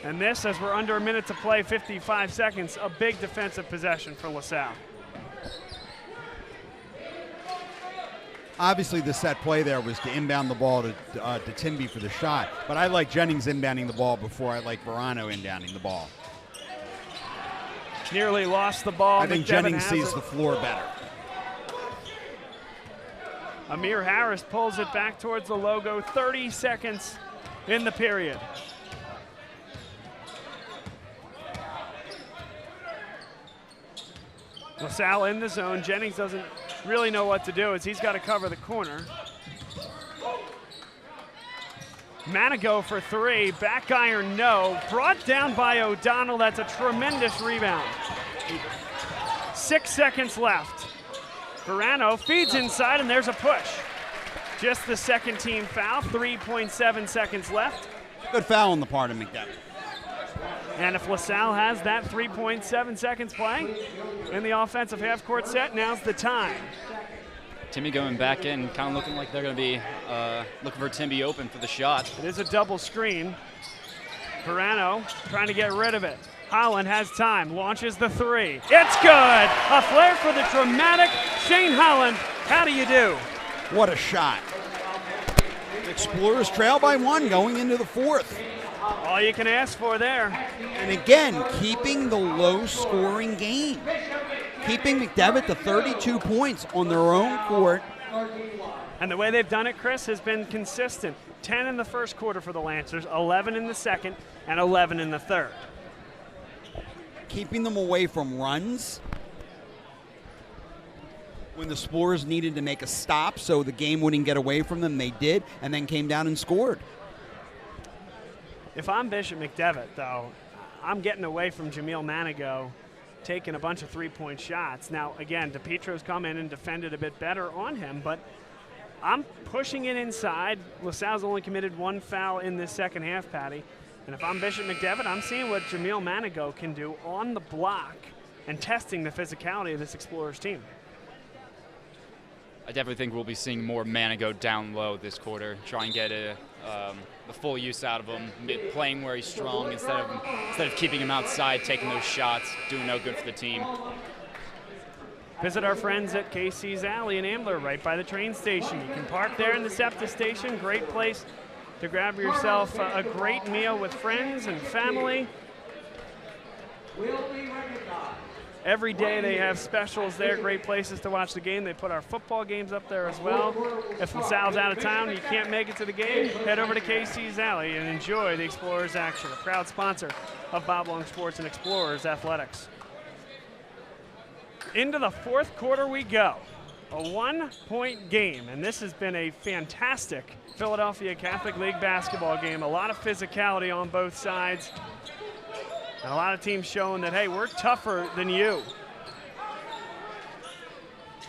And this, as we're under a minute to play, 55 seconds, a big defensive possession for LaSalle. Obviously, the set play there was to inbound the ball to Timby for the shot. But I like Jennings inbounding the ball before I like Verano inbounding the ball. Nearly lost the ball. I think Jennings sees the floor better. Amir Harris pulls it back towards the logo. 30 seconds in the period. LaSalle in the zone. Jennings doesn't really know what to do as he's got to cover the corner. Manigo for three, back iron no. Brought down by O'Donnell, that's a tremendous rebound. 6 seconds left. Verano feeds inside and there's a push. Just the second team foul, 3.7 seconds left. Good foul on the part of McDevitt. And if LaSalle has that 3.7 seconds playing in the offensive half-court set, now's the time. Timmy going back in, kind of looking like they're going to be looking for Timmy open for the shot. It is a double screen. Verano trying to get rid of it. Holland has time, launches the three. It's good! A flare for the dramatic Shane Holland. How do you do? What a shot. Explorers trail by 1 going into the 4th. All you can ask for there. And again, keeping the low-scoring game. Keeping McDevitt to 32 points on their own court. And the way they've done it, Chris, has been consistent. 10 in the first quarter for the Lancers, 11 in the second, and 11 in the third. Keeping them away from runs. When the Explorers needed to make a stop so the game wouldn't get away from them, they did, and then came down and scored. If I'm Bishop McDevitt, though, I'm getting away from Jamil Manigault taking a bunch of three-point shots. Now, again, DePietro's come in and defended a bit better on him, but I'm pushing it inside. LaSalle's only committed 1 foul in this second half, Patty. And if I'm Bishop McDevitt, I'm seeing what Jamil Manigault can do on the block and testing the physicality of this Explorers team. I definitely think we'll be seeing more Manigault down low this quarter, try and get the full use out of him, playing where he's strong instead of keeping him outside, taking those shots, doing no good for the team. Visit our friends at KC's Alley in Ambler, right by the train station. You can park there in the SEPTA station. Great place to grab yourself a great meal with friends and family. Every day they have specials there, great places to watch the game. They put our football games up there as well. If LaSalle's out of town and you can't make it to the game, head over to KC's Alley and enjoy the Explorers action, a proud sponsor of Bob Long Sports and Explorers Athletics. Into the fourth quarter we go. A 1-point game, and this has been a fantastic Philadelphia Catholic League basketball game. A lot of physicality on both sides. And a lot of teams showing that, hey, we're tougher than you.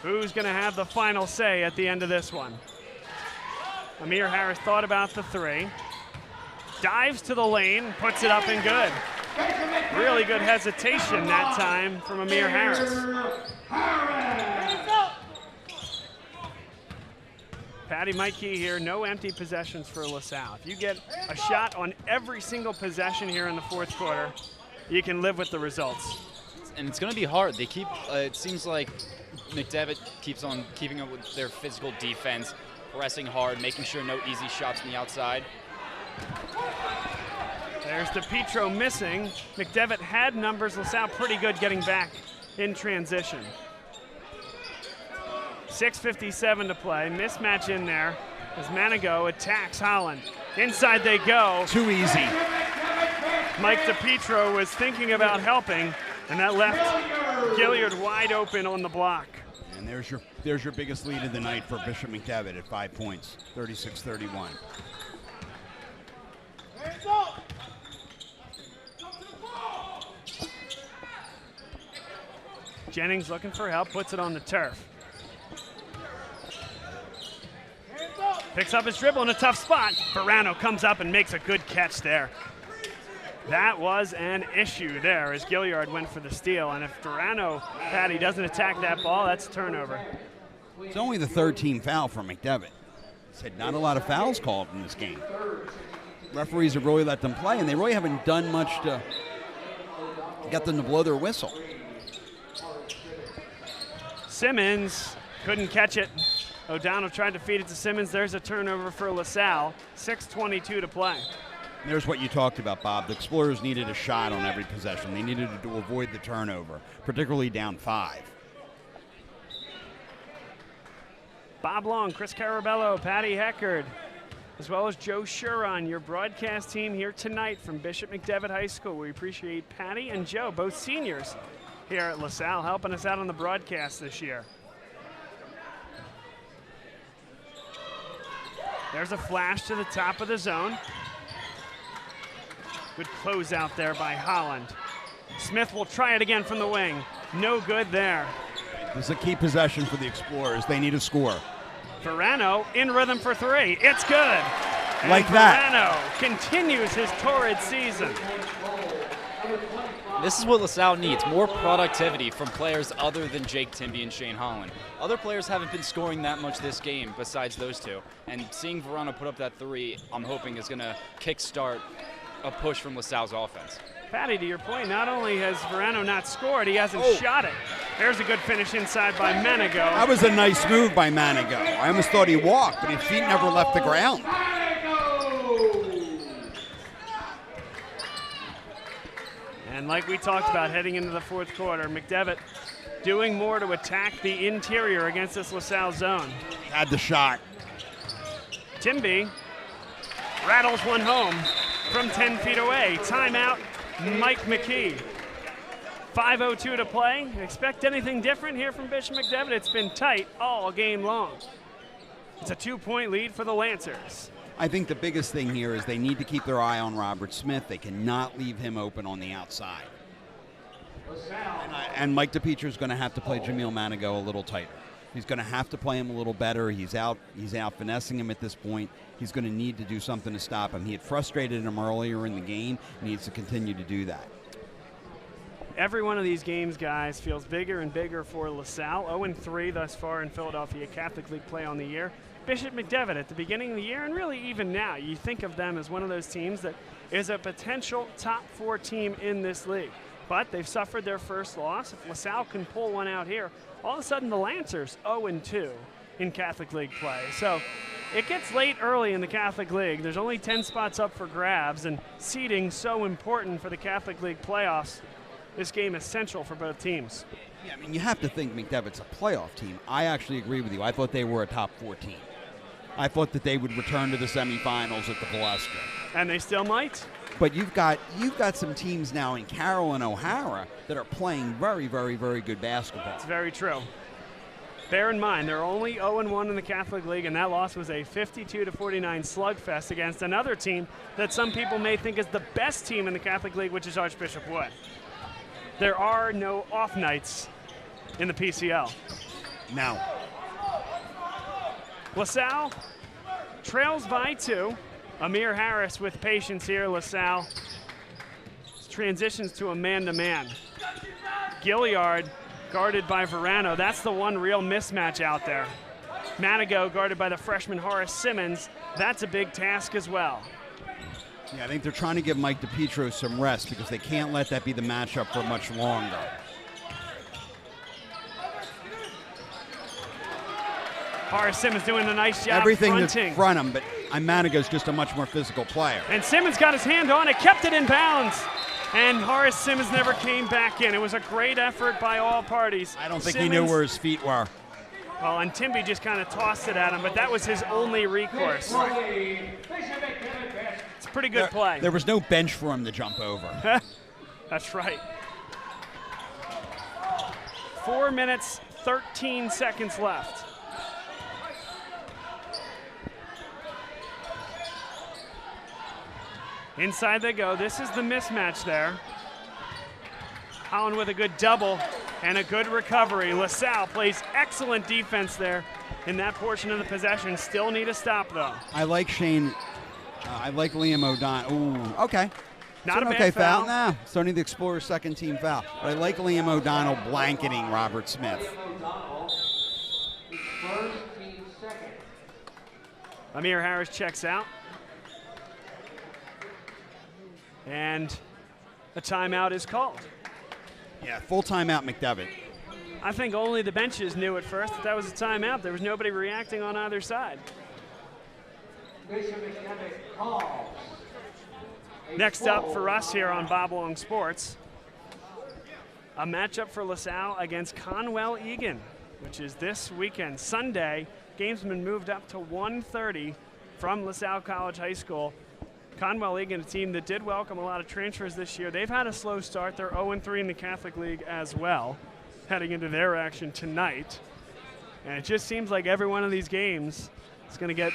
Who's going to have the final say at the end of this one? Amir Harris thought about the three. Dives to the lane, puts it up and good. Really good hesitation that time from Amir Harris. Patty Mikey here, no empty possessions for LaSalle. If you get a shot on every single possession here in the fourth quarter, you can live with the results. And it's going to be hard. They keep, it seems like McDevitt keeps on keeping up with their physical defense, pressing hard, making sure no easy shots from the outside. There's DePietro missing. McDevitt had numbers. LaSalle pretty good getting back in transition. 6:57 to play. Mismatch in there as Manigault attacks Holland. Inside they go. Too easy. Mike DePietro was thinking about helping, and that left Gilliard wide open on the block. And there's your biggest lead of the night for Bishop McDevitt at 5 points, 36-31. Jennings looking for help, puts it on the turf. Picks up his dribble in a tough spot. Verano comes up and makes a good catch there. That was an issue there as Gilliard went for the steal. And if Verano, Patty, doesn't attack that ball, that's a turnover. It's only the third team foul for McDevitt. Said not a lot of fouls called in this game. Referees have really let them play, and they really haven't done much to get them to blow their whistle. Simmons couldn't catch it. O'Donnell tried to feed it to Simmons. There's a turnover for LaSalle. 6:22 to play. There's what you talked about, Bob. The Explorers needed a shot on every possession. They needed to avoid the turnover, particularly down 5. Bob Long, Chris Carabello, Patty Heckard, as well as Joe Shuron, your broadcast team here tonight from Bishop McDevitt High School. We appreciate Patty and Joe, both seniors here at LaSalle, helping us out on the broadcast this year. There's a flash to the top of the zone. Good closeout there by Holland. Smith will try it again from the wing. No good there. This is a key possession for the Explorers. They need a score. Verano in rhythm for 3. It's good. Like and that. Verano continues his torrid season. This is what LaSalle needs, more productivity from players other than Jake Timby and Shane Holland. Other players haven't been scoring that much this game besides those two. And seeing Verano put up that 3, I'm hoping is going to kickstart a push from LaSalle's offense. Patty, to your point, not only has Verano not scored, he hasn't shot it. There's a good finish inside by Manigo. That was a nice move by Manigo. I almost thought he walked, but his feet never left the ground. And like we talked about heading into the fourth quarter, McDevitt doing more to attack the interior against this LaSalle zone. Had the shot. Timby rattles one home from 10 feet away. Timeout, Mike McKee. 5:02 to play. Expect anything different here from Bishop McDevitt? It's been tight all game long. It's a 2-point lead for the Lancers. I think the biggest thing here is they need to keep their eye on Robert Smith. They cannot leave him open on the outside. And Mike DePietro is going to have to play Jamil Manigo a little tighter. He's going to have to play him a little better. He's out finessing him at this point. He's going to need to do something to stop him. He had frustrated him earlier in the game. He needs to continue to do that. Every one of these games, guys, feels bigger and bigger for LaSalle. 0-3 thus far in Philadelphia Catholic League play on the year. Bishop McDevitt at the beginning of the year, and really even now, you think of them as one of those teams that is a potential top 4 team in this league. But they've suffered their first loss. If LaSalle can pull one out here, all of a sudden the Lancers 0-2 in Catholic League play. So it gets late early in the Catholic League. There's only 10 spots up for grabs, and seeding so important for the Catholic League playoffs. This game is essential for both teams. Yeah, I mean, you have to think McDevitt's a playoff team. I actually agree with you. I thought they were a top 4 team. I thought that they would return to the semifinals at the Palestra. And they still might. But you've got some teams now in Carroll and O'Hara that are playing very, very, very good basketball. It's very true. Bear in mind, they're only 0-1 in the Catholic League, and that loss was a 52-49 slugfest against another team that some people may think is the best team in the Catholic League, which is Archbishop Wood. There are no off nights in the PCL. Now, LaSalle trails by 2. Amir Harris with patience here. LaSalle transitions to a man-to-man. Gilliard guarded by Verano. That's the one real mismatch out there. Manigo guarded by the freshman Horace Simmons. That's a big task as well. Yeah, I think they're trying to give Mike DePietro some rest because they can't let that be the matchup for much longer. Horace Simmons doing a nice job Everything fronting. to front him, but Manigo's just a much more physical player. And Simmons got his hand on it, kept it in bounds. And Horace Simmons never came back in. It was a great effort by all parties. I don't think he knew where his feet were. Well, and Timby just kind of tossed it at him, but that was his only recourse. It's a pretty good play. There was no bench for him to jump over. That's right. 4 minutes, 13 seconds left. Inside they go. This is the mismatch there. Holland with a good double and a good recovery. LaSalle plays excellent defense there in that portion of the possession. Still need a stop, though. I like Shane. I like Liam O'Donnell. Ooh, okay. Not a bad okay foul. Nah, Sony the Explorer's second team foul. But I like Liam O'Donnell blanketing Robert Smith. Amir Harris checks out. And a timeout is called. Yeah, full timeout McDevitt. I think only the benches knew at first that was a timeout. There was nobody reacting on either side. Next up for us here on Bob Long Sports, a matchup for LaSalle against Conwell Egan, which is this weekend, Sunday. Game's been moved up to 1:30 from LaSalle College High School. Conwell Egan, a team that did welcome a lot of transfers this year. They've had a slow start. They're 0-3 in the Catholic League as well, heading into their action tonight. And it just seems like every one of these games is going to get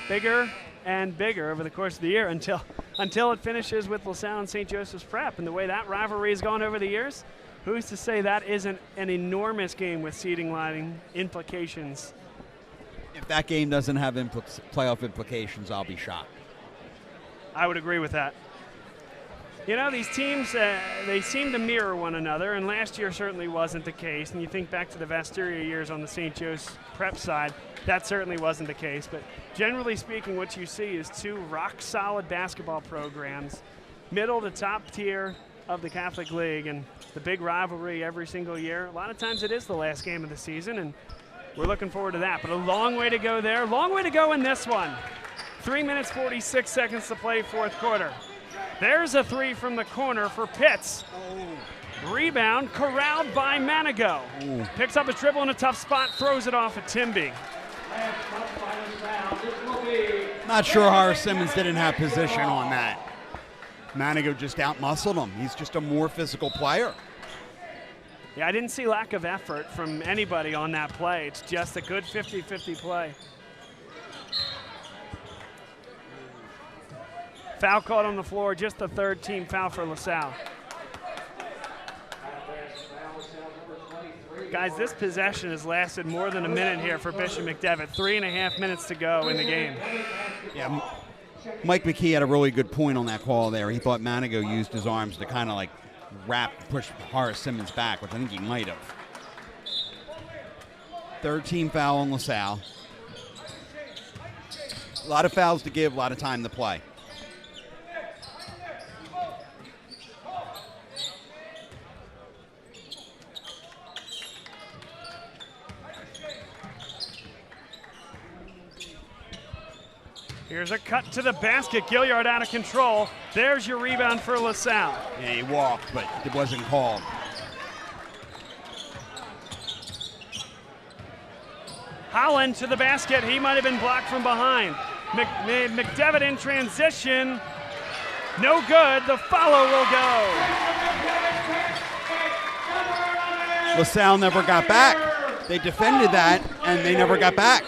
bigger and bigger over the course of the year until it finishes with LaSalle and St. Joseph's Prep. And the way that rivalry has gone over the years, who's to say that isn't an enormous game with seeding line implications? If that game doesn't have playoff implications, I'll be shocked. I would agree with that. You know, these teams, they seem to mirror one another, and last year certainly wasn't the case. And you think back to the Vasteria years on the St. Joe's prep side, that certainly wasn't the case. But generally speaking, what you see is two rock-solid basketball programs, middle to top tier of the Catholic League, and the big rivalry every single year. A lot of times it is the last game of the season, and we're looking forward to that. But a long way to go there. Long way to go in this one. 3 minutes, 46 seconds to play, fourth quarter. There's a three from the corner for Pitts. Rebound corralled by Manigo. Picks up his dribble in a tough spot, throws it off at Timby. Not sure Horace Simmons didn't have position on that. Manigo just out-muscled him. He's just a more physical player. Yeah, I didn't see lack of effort from anybody on that play. It's just a good 50-50 play. Foul caught on the floor, just the third team foul for LaSalle. Guys, this possession has lasted more than a minute here for Bishop McDevitt. 3.5 minutes to go in the game. Yeah, Mike McKee had a really good point on that call there. He thought Manigo used his arms to kind of like push Horace Simmons back, which I think he might have. Third team foul on LaSalle. A lot of fouls to give, a lot of time to play. Here's a cut to the basket. Gilliard out of control. There's your rebound for LaSalle. Yeah, he walked, but it wasn't called. Holland to the basket. He might have been blocked from behind. McDevitt in transition. No good. The follow will go. LaSalle never got back. They defended that, and they never got back.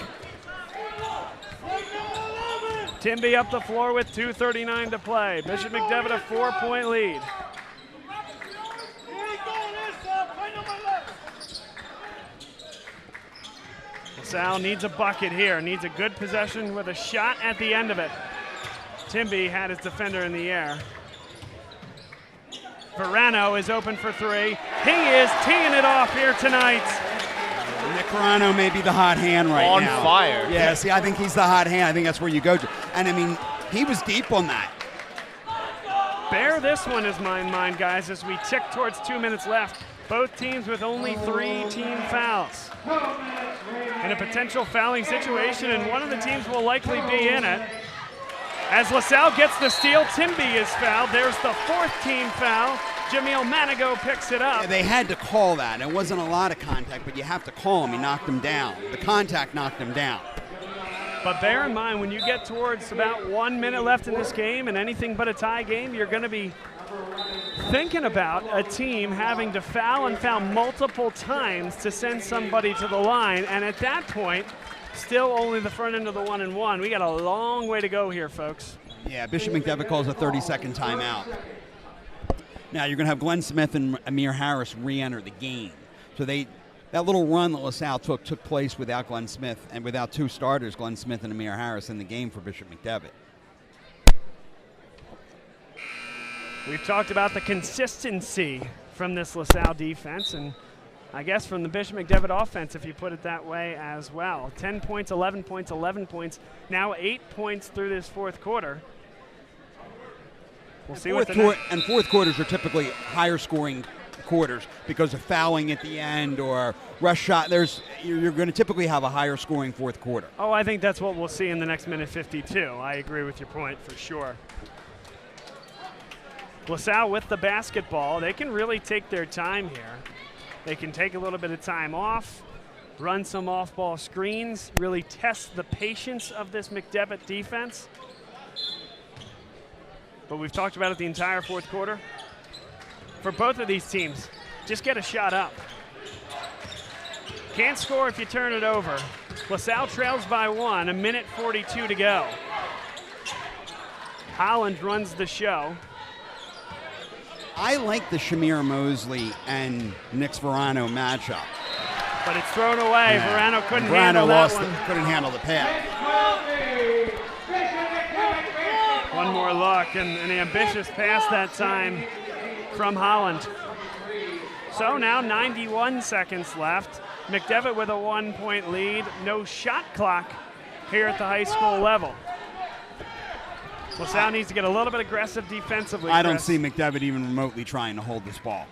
Timby up the floor with 2:39 to play. Bishop McDevitt a 4-point lead. LaSalle needs a bucket here. Needs a good possession with a shot at the end of it. Timby had his defender in the air. Verano is open for three. He is teeing it off here tonight. Nick Verano may be the hot hand right now. On fire. Yeah, see, I think he's the hot hand. I think that's where you go to. And, I mean, he was deep on that. Bear this one in mind, guys, as we tick towards 2 minutes left. Both teams with only 3 team fouls. In a potential fouling situation, and one of the teams will likely be in it. As LaSalle gets the steal, Timby is fouled. There's the 4th team foul. Jameel Manigo picks it up. Yeah, they had to call that. It wasn't a lot of contact, but you have to call him. He knocked him down. The contact knocked him down. But bear in mind, when you get towards about 1 minute left in this game and anything but a tie game, you're going to be thinking about a team having to foul and foul multiple times to send somebody to the line. And at that point, still only the front end of the 1-and-1. We got a long way to go here, folks. Yeah, Bishop McDevitt calls a 30-second timeout. Now you're going to have Glenn Smith and Amir Harris re-enter the game. So that little run that LaSalle took place without Glenn Smith and without 2 starters, Glenn Smith and Amir Harris, in the game for Bishop McDevitt. We've talked about the consistency from this LaSalle defense, and I guess from the Bishop McDevitt offense, if you put it that way as well. 10 points, 11 points, 11 points. Now 8 points through this fourth quarter. We'll see what the and fourth quarters are typically higher scoring quarters because of fouling at the end or rush shot. You're going to typically have a higher scoring fourth quarter. Oh, I think that's what we'll see in the next minute 52. I agree with your point for sure. LaSalle with the basketball. They can really take their time here. They can take a little bit of time off, run some off-ball screens, really test the patience of this McDevitt defense. But we've talked about it the entire fourth quarter. For both of these teams, just get a shot up. Can't score if you turn it over. LaSalle trails by 1, a minute 42 to go. Holland runs the show. I like the Shamir Mosley and Nick Verano matchup. But it's thrown away. Yeah. Verano couldn't handle that one. Couldn't handle the pass. One more more look, and an ambitious pass that time from Holland. So now 91 seconds left. McDevitt with a 1-point lead. No shot clock here at the high school level. LaSalle needs to get a little bit aggressive defensively. I don't see McDevitt even remotely trying to hold this ball.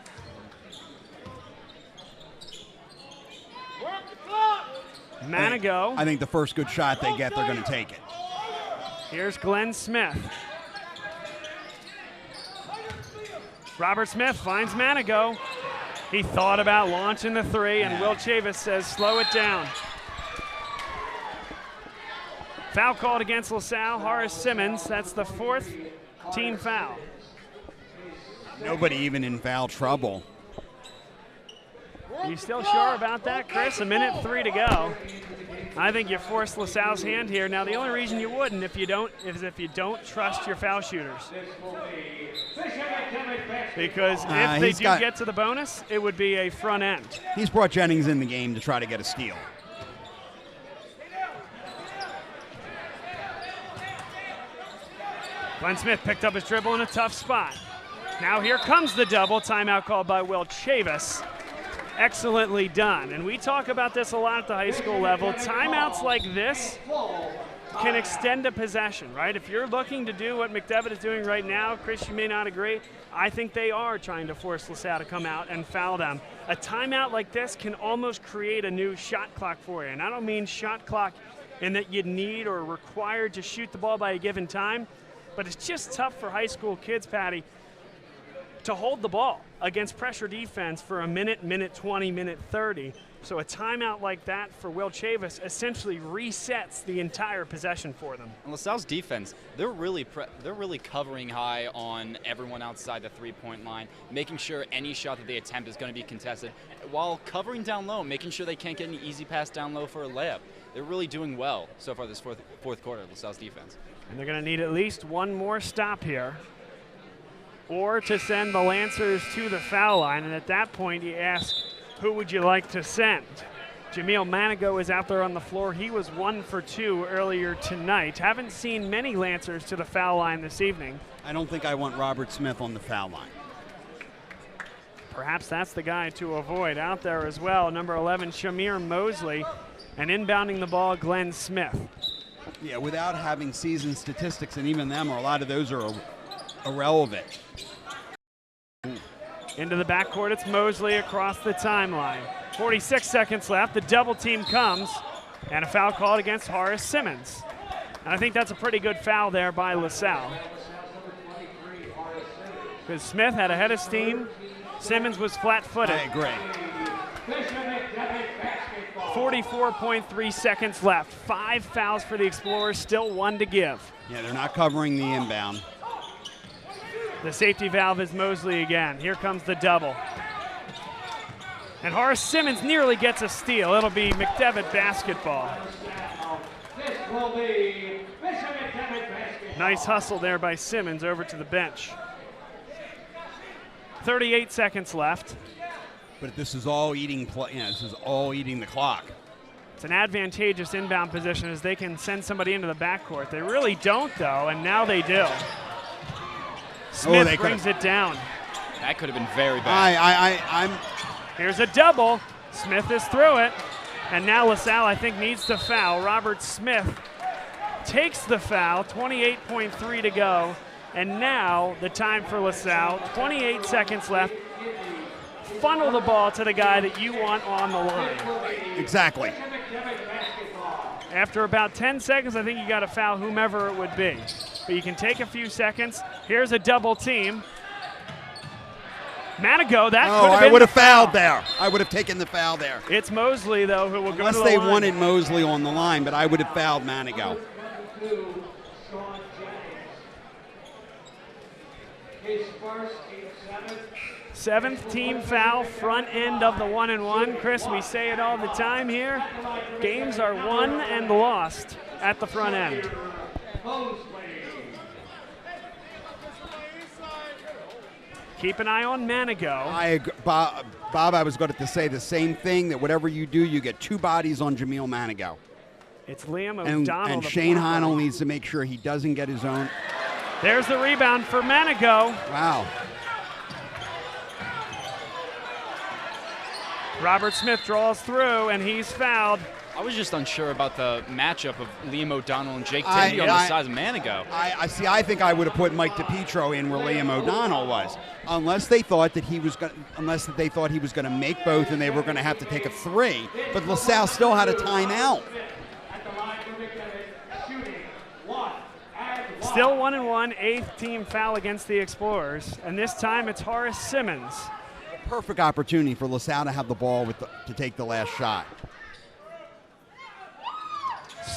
Manigo. I think the first good shot they get, they're going to take it. Here's Glenn Smith. Robert Smith finds Manigo. He thought about launching the three, and Will Chavis says, slow it down. Foul called against LaSalle. Horace Simmons, that's the 4th team foul. Nobody even in foul trouble. Are you still sure about that, Chris? 1:03 to go. I think you forced LaSalle's hand here. Now, the only reason you wouldn't is if you don't trust your foul shooters. Because if they do get to the bonus, it would be a front end. He's brought Jennings in the game to try to get a steal. Glenn Smith picked up his dribble in a tough spot. Now here comes the double. Timeout called by Will Chavis. Excellently done. And we talk about this a lot at the high school level. Timeouts like this can extend a possession, right? If you're looking to do what McDevitt is doing right now, Chris, you may not agree. I think they are trying to force LaSalle to come out and foul them. A timeout like this can almost create a new shot clock for you. And I don't mean shot clock in that you need or are required to shoot the ball by a given time, but it's just tough for high school kids, Patty, to hold the ball against pressure defense for a minute, minute 20, minute 30. So a timeout like that for Will Chavis essentially resets the entire possession for them. And LaSalle's defense, they're really covering high on everyone outside the three-point line, making sure any shot that they attempt is going to be contested, while covering down low, making sure they can't get any easy pass down low for a layup. They're really doing well so far this fourth quarter, LaSalle's defense. And they're going to need at least one more stop here, or to send the Lancers to the foul line. And at that point, you ask, who would you like to send? Jameel Manigo is out there on the floor. He was 1 for 2 earlier tonight. Haven't seen many Lancers to the foul line this evening. I don't think I want Robert Smith on the foul line. Perhaps that's the guy to avoid. Out there as well, number 11, Shamir Mosley, and inbounding the ball, Glenn Smith. Yeah, without having season statistics, and even them, a lot of those are irrelevant. Into the backcourt, it's Mosley across the timeline. 46 seconds left, the double team comes, and a foul called against Horace Simmons. And I think that's a pretty good foul there by LaSalle. Because Smith had a head of steam, Simmons was flat-footed. I agree. 44.3 seconds left. 5 fouls for the Explorers, still 1 to give. Yeah, they're not covering the inbound. The safety valve is Mosley again. Here comes the double. And Horace Simmons nearly gets a steal. It'll be McDevitt basketball. Nice hustle there by Simmons over to the bench. 38 seconds left. But this is all eating this is all eating the clock. It's an advantageous inbound position as they can send somebody into the backcourt. They really don't, though, and now they do. Smith brings it down. That could have been very bad. Here's a double. Smith is through it. And now LaSalle, I think, needs to foul. Robert Smith takes the foul. 28.3 to go. And now the time for LaSalle. 28 seconds left. Funnel the ball to the guy that you want on the line. Exactly. After about 10 seconds, I think you got to foul whomever it would be. But you can take a few seconds. Here's a double team. Manigo, that could have been I would have fouled there. I would have taken the foul there. It's Mosley, though, who will go to the line. Unless they wanted Mosley on the line, but I would have fouled Manigo. Seventh team foul, front end of the 1-and-1. Chris, we say it all the time here. Games are won and lost at the front end. Keep an eye on Manigo. I agree. Bob, I was going to say the same thing, that whatever you do, you get 2 bodies on Jameel Manigo. It's Liam O'Donnell. And Shane Heinel needs to make sure he doesn't get his own. There's the rebound for Manigault. Wow. Robert Smith draws through, and he's fouled. I was just unsure about the matchup of Liam O'Donnell and Jake Tinney on the size of Manigault. I think I would have put Mike DiPietro in where Liam O'Donnell was, unless they thought that he was going to make both and they were going to have to take a three. But LaSalle still had a timeout. Still 1-1, 8th team foul against the Explorers, and this time it's Horace Simmons. Perfect opportunity for LaSalle to have the ball to take the last shot.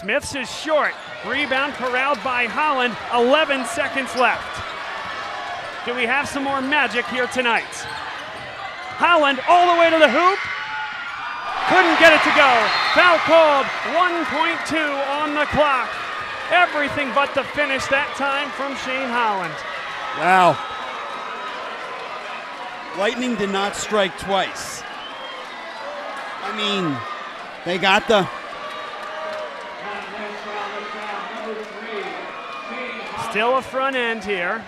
Smith's is short. Rebound corralled by Holland. 11 seconds left. Do we have some more magic here tonight? Holland all the way to the hoop. Couldn't get it to go. Foul called. 1.2 on the clock. Everything but the finish that time from Shane Holland. Wow. Lightning did not strike twice. I mean, they got the... Still a front end here.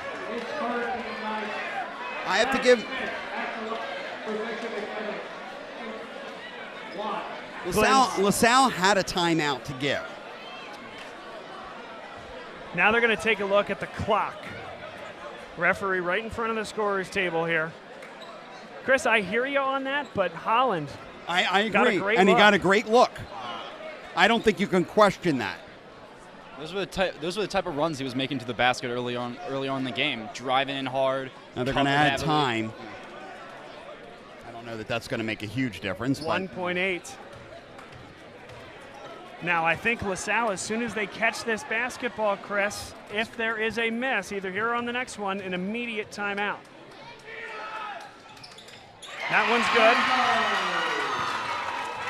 I have to give... LaSalle had a timeout to give. Now they're going to take a look at the clock. Referee right in front of the scorer's table here. Chris, I hear you on that, but Holland I got agree, a great and look. he got a great look. I don't think you can question that. Those were the type of runs he was making to the basket early on in the game, driving in hard. Now they're going to add time. I don't know that that's going to make a huge difference. 1.8. Now I think LaSalle, as soon as they catch this basketball, Chris, if there is a miss, either here or on the next one, an immediate timeout. That one's good.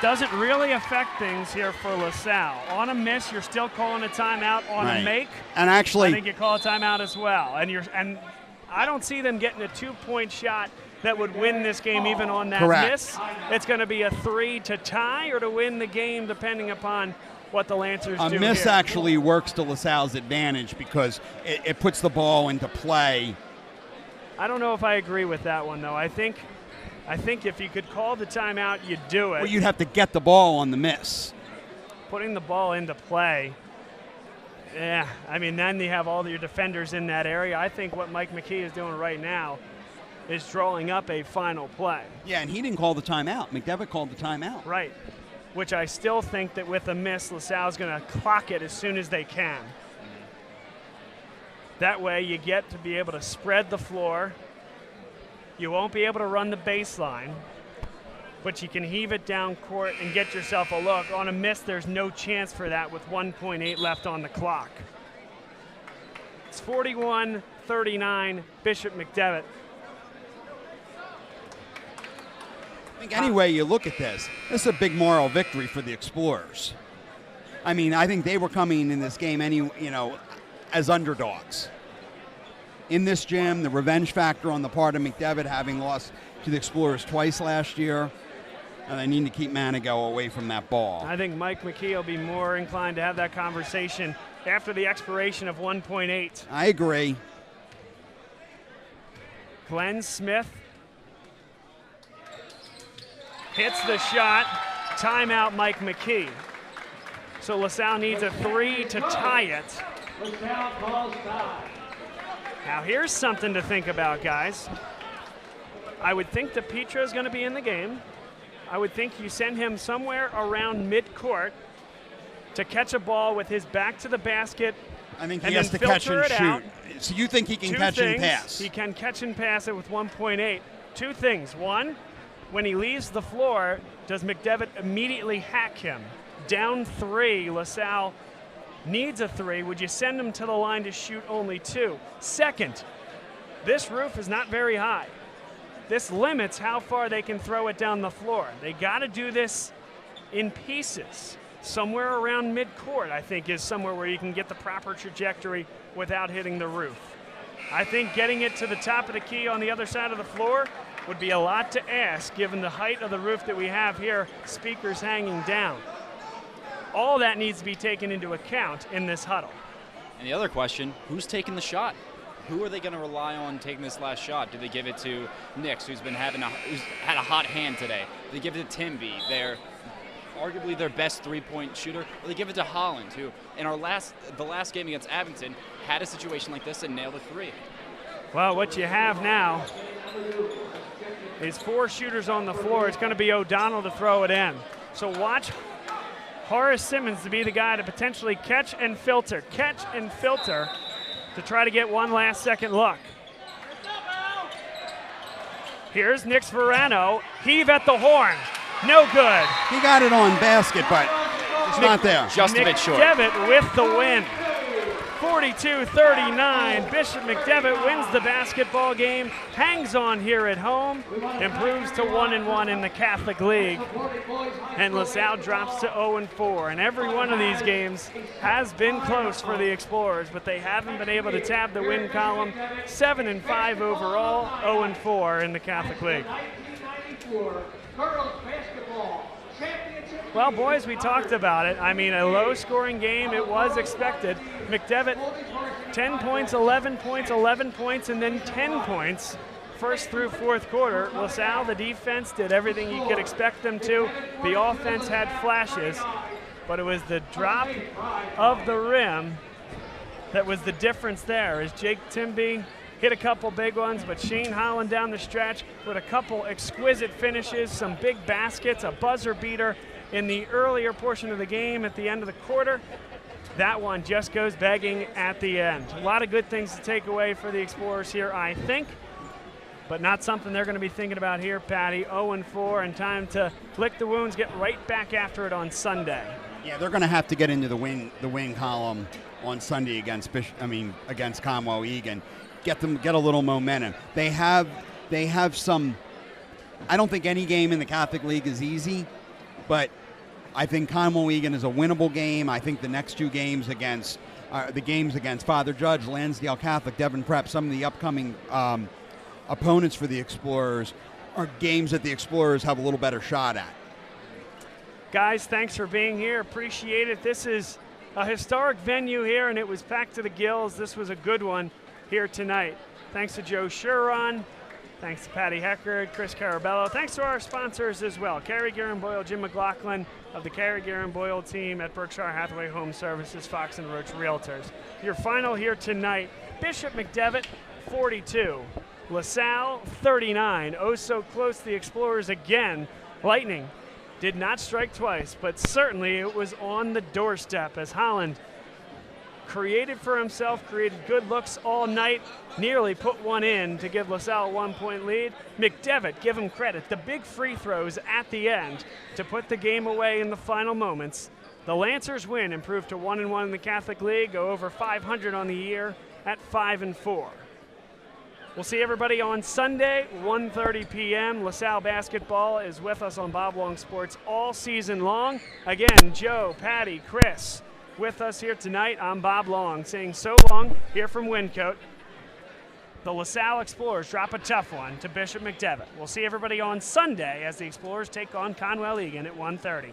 Doesn't really affect things here for LaSalle. On a miss, you're still calling a timeout. On a make, and actually, I think you call a timeout as well. And I don't see them getting a 2-point shot that would win this game even on that miss. It's going to be a 3 to tie or to win the game, depending upon what the Lancers do. A miss here. actually works to LaSalle's advantage because it puts the ball into play. I don't know if I agree with that one, though. I think if you could call the timeout, you'd do it. Well, you'd have to get the ball on the miss. Putting the ball into play, yeah, I mean, then you have all your defenders in that area. I think what Mike McKee is doing right now is drawing up a final play. Yeah, and he didn't call the timeout. McDevitt called the timeout. Right, which I still think that with a miss, LaSalle's going to clock it as soon as they can. That way you get to be able to spread the floor. You won't be able to run the baseline, but you can heave it down court and get yourself a look. On a miss, there's no chance for that with 1.8 left on the clock. It's 41-39, Bishop McDevitt. I think any way you look at this is a big moral victory for the Explorers. I mean, I think they were coming in this game as underdogs. In this gym, the revenge factor on the part of McDevitt, having lost to the Explorers twice last year, and they need to keep Manigault away from that ball. I think Mike McKee will be more inclined to have that conversation after the expiration of 1.8. I agree. Glenn Smith hits the shot. Timeout, Mike McKee. So LaSalle needs a 3 to tie it. LaSalle calls time. Now here's something to think about, guys. I would think that Petro is going to be in the game. I would think you send him somewhere around mid-court to catch a ball with his back to the basket. I think he has to catch and shoot. Out. So you think he can catch and pass? He can catch and pass it with 1.8. Two things. One, when he leaves the floor, does McDevitt immediately hack him? Down 3, LaSalle needs a 3. Would you send him to the line to shoot only 2? Second, this roof is not very high. This limits how far they can throw it down the floor. They got to do this in pieces. Somewhere around midcourt, I think, is somewhere where you can get the proper trajectory without hitting the roof. I think getting it to the top of the key on the other side of the floor would be a lot to ask, given the height of the roof that we have here, speakers hanging down. All that needs to be taken into account in this huddle. And the other question, who's taking the shot? who are they going to rely on taking this last shot? Do they give it to Nix, who's had a hot hand today? Do they give it to Timby, arguably their best three-point shooter? Or they give it to Holland, who in the last game against Abington had a situation like this and nailed a three? Well, what you have now is 4 shooters on the floor. It's going to be O'Donnell to throw it in. So watch Horace Simmons to be the guy to potentially catch and filter to try to get one last-second look. Here's Nix Verano. Heave at the horn. No good. He got it on basket, but it's not there. Just a bit short. McDevitt with the win. 42-39. Bishop McDevitt wins the basketball game, hangs on here at home, improves to 1-1 in the Catholic League, and LaSalle drops to 0-4. And every one of these games has been close for the Explorers, but they haven't been able to tab the win column. 7-5 overall, 0-4 in the Catholic League. Well, boys, we talked about it. I mean, a low-scoring game. It was expected. McDevitt, 10 points, 11 points, 11 points, and then 10 points first through fourth quarter. LaSalle, the defense, did everything you could expect them to. The offense had flashes, but it was the drop of the rim that was the difference there. As Jake Timby hit a couple big ones, but Shane Holland down the stretch with a couple exquisite finishes, some big baskets, a buzzer beater in the earlier portion of the game at the end of the quarter. That one just goes begging at the end. A lot of good things to take away for the Explorers here, I think, but not something they're going to be thinking about here, Patty. 0-4, and time to lick the wounds, get right back after it on Sunday. Yeah, they're going to have to get into the win column on Sunday against Conwell Egan. Get a little momentum. They have some. I don't think any game in the Catholic League is easy, but I think Conwell Egan is a winnable game. I think the next 2 games against Father Judge, Lansdale Catholic, Devon Prep, some of the upcoming opponents for the Explorers are games that the Explorers have a little better shot at. Guys, thanks for being here. Appreciate it. This is a historic venue here, and it was packed to the gills. This was a good one here tonight. Thanks to Joe Shuron. Thanks to Patty Heckard, Chris Carabello. Thanks to our sponsors as well. Carrie Guerin Boyle, Jim McLaughlin of the Carrie Guerin Boyle team at Berkshire Hathaway Home Services, Fox and Roach Realtors. Your final here tonight, Bishop McDevitt, 42. LaSalle, 39. Oh, so close, the Explorers again. Lightning did not strike twice, but certainly it was on the doorstep as Holland created for himself, created good looks all night, nearly put one in to give LaSalle a 1-point lead. McDevitt, give him credit, the big free throws at the end to put the game away in the final moments. The Lancers win, improve to 1-1 in the Catholic League, go over 500 on the year at 5-4. We'll see everybody on Sunday, 1:30 p.m. LaSalle basketball is with us on Bob Long Sports all season long. Again, Joe, Patty, Chris, with us here tonight. I'm Bob Long saying so long here from Wyncote. The LaSalle Explorers drop a tough one to Bishop McDevitt. We'll see everybody on Sunday as the Explorers take on Conwell Egan at 1:30.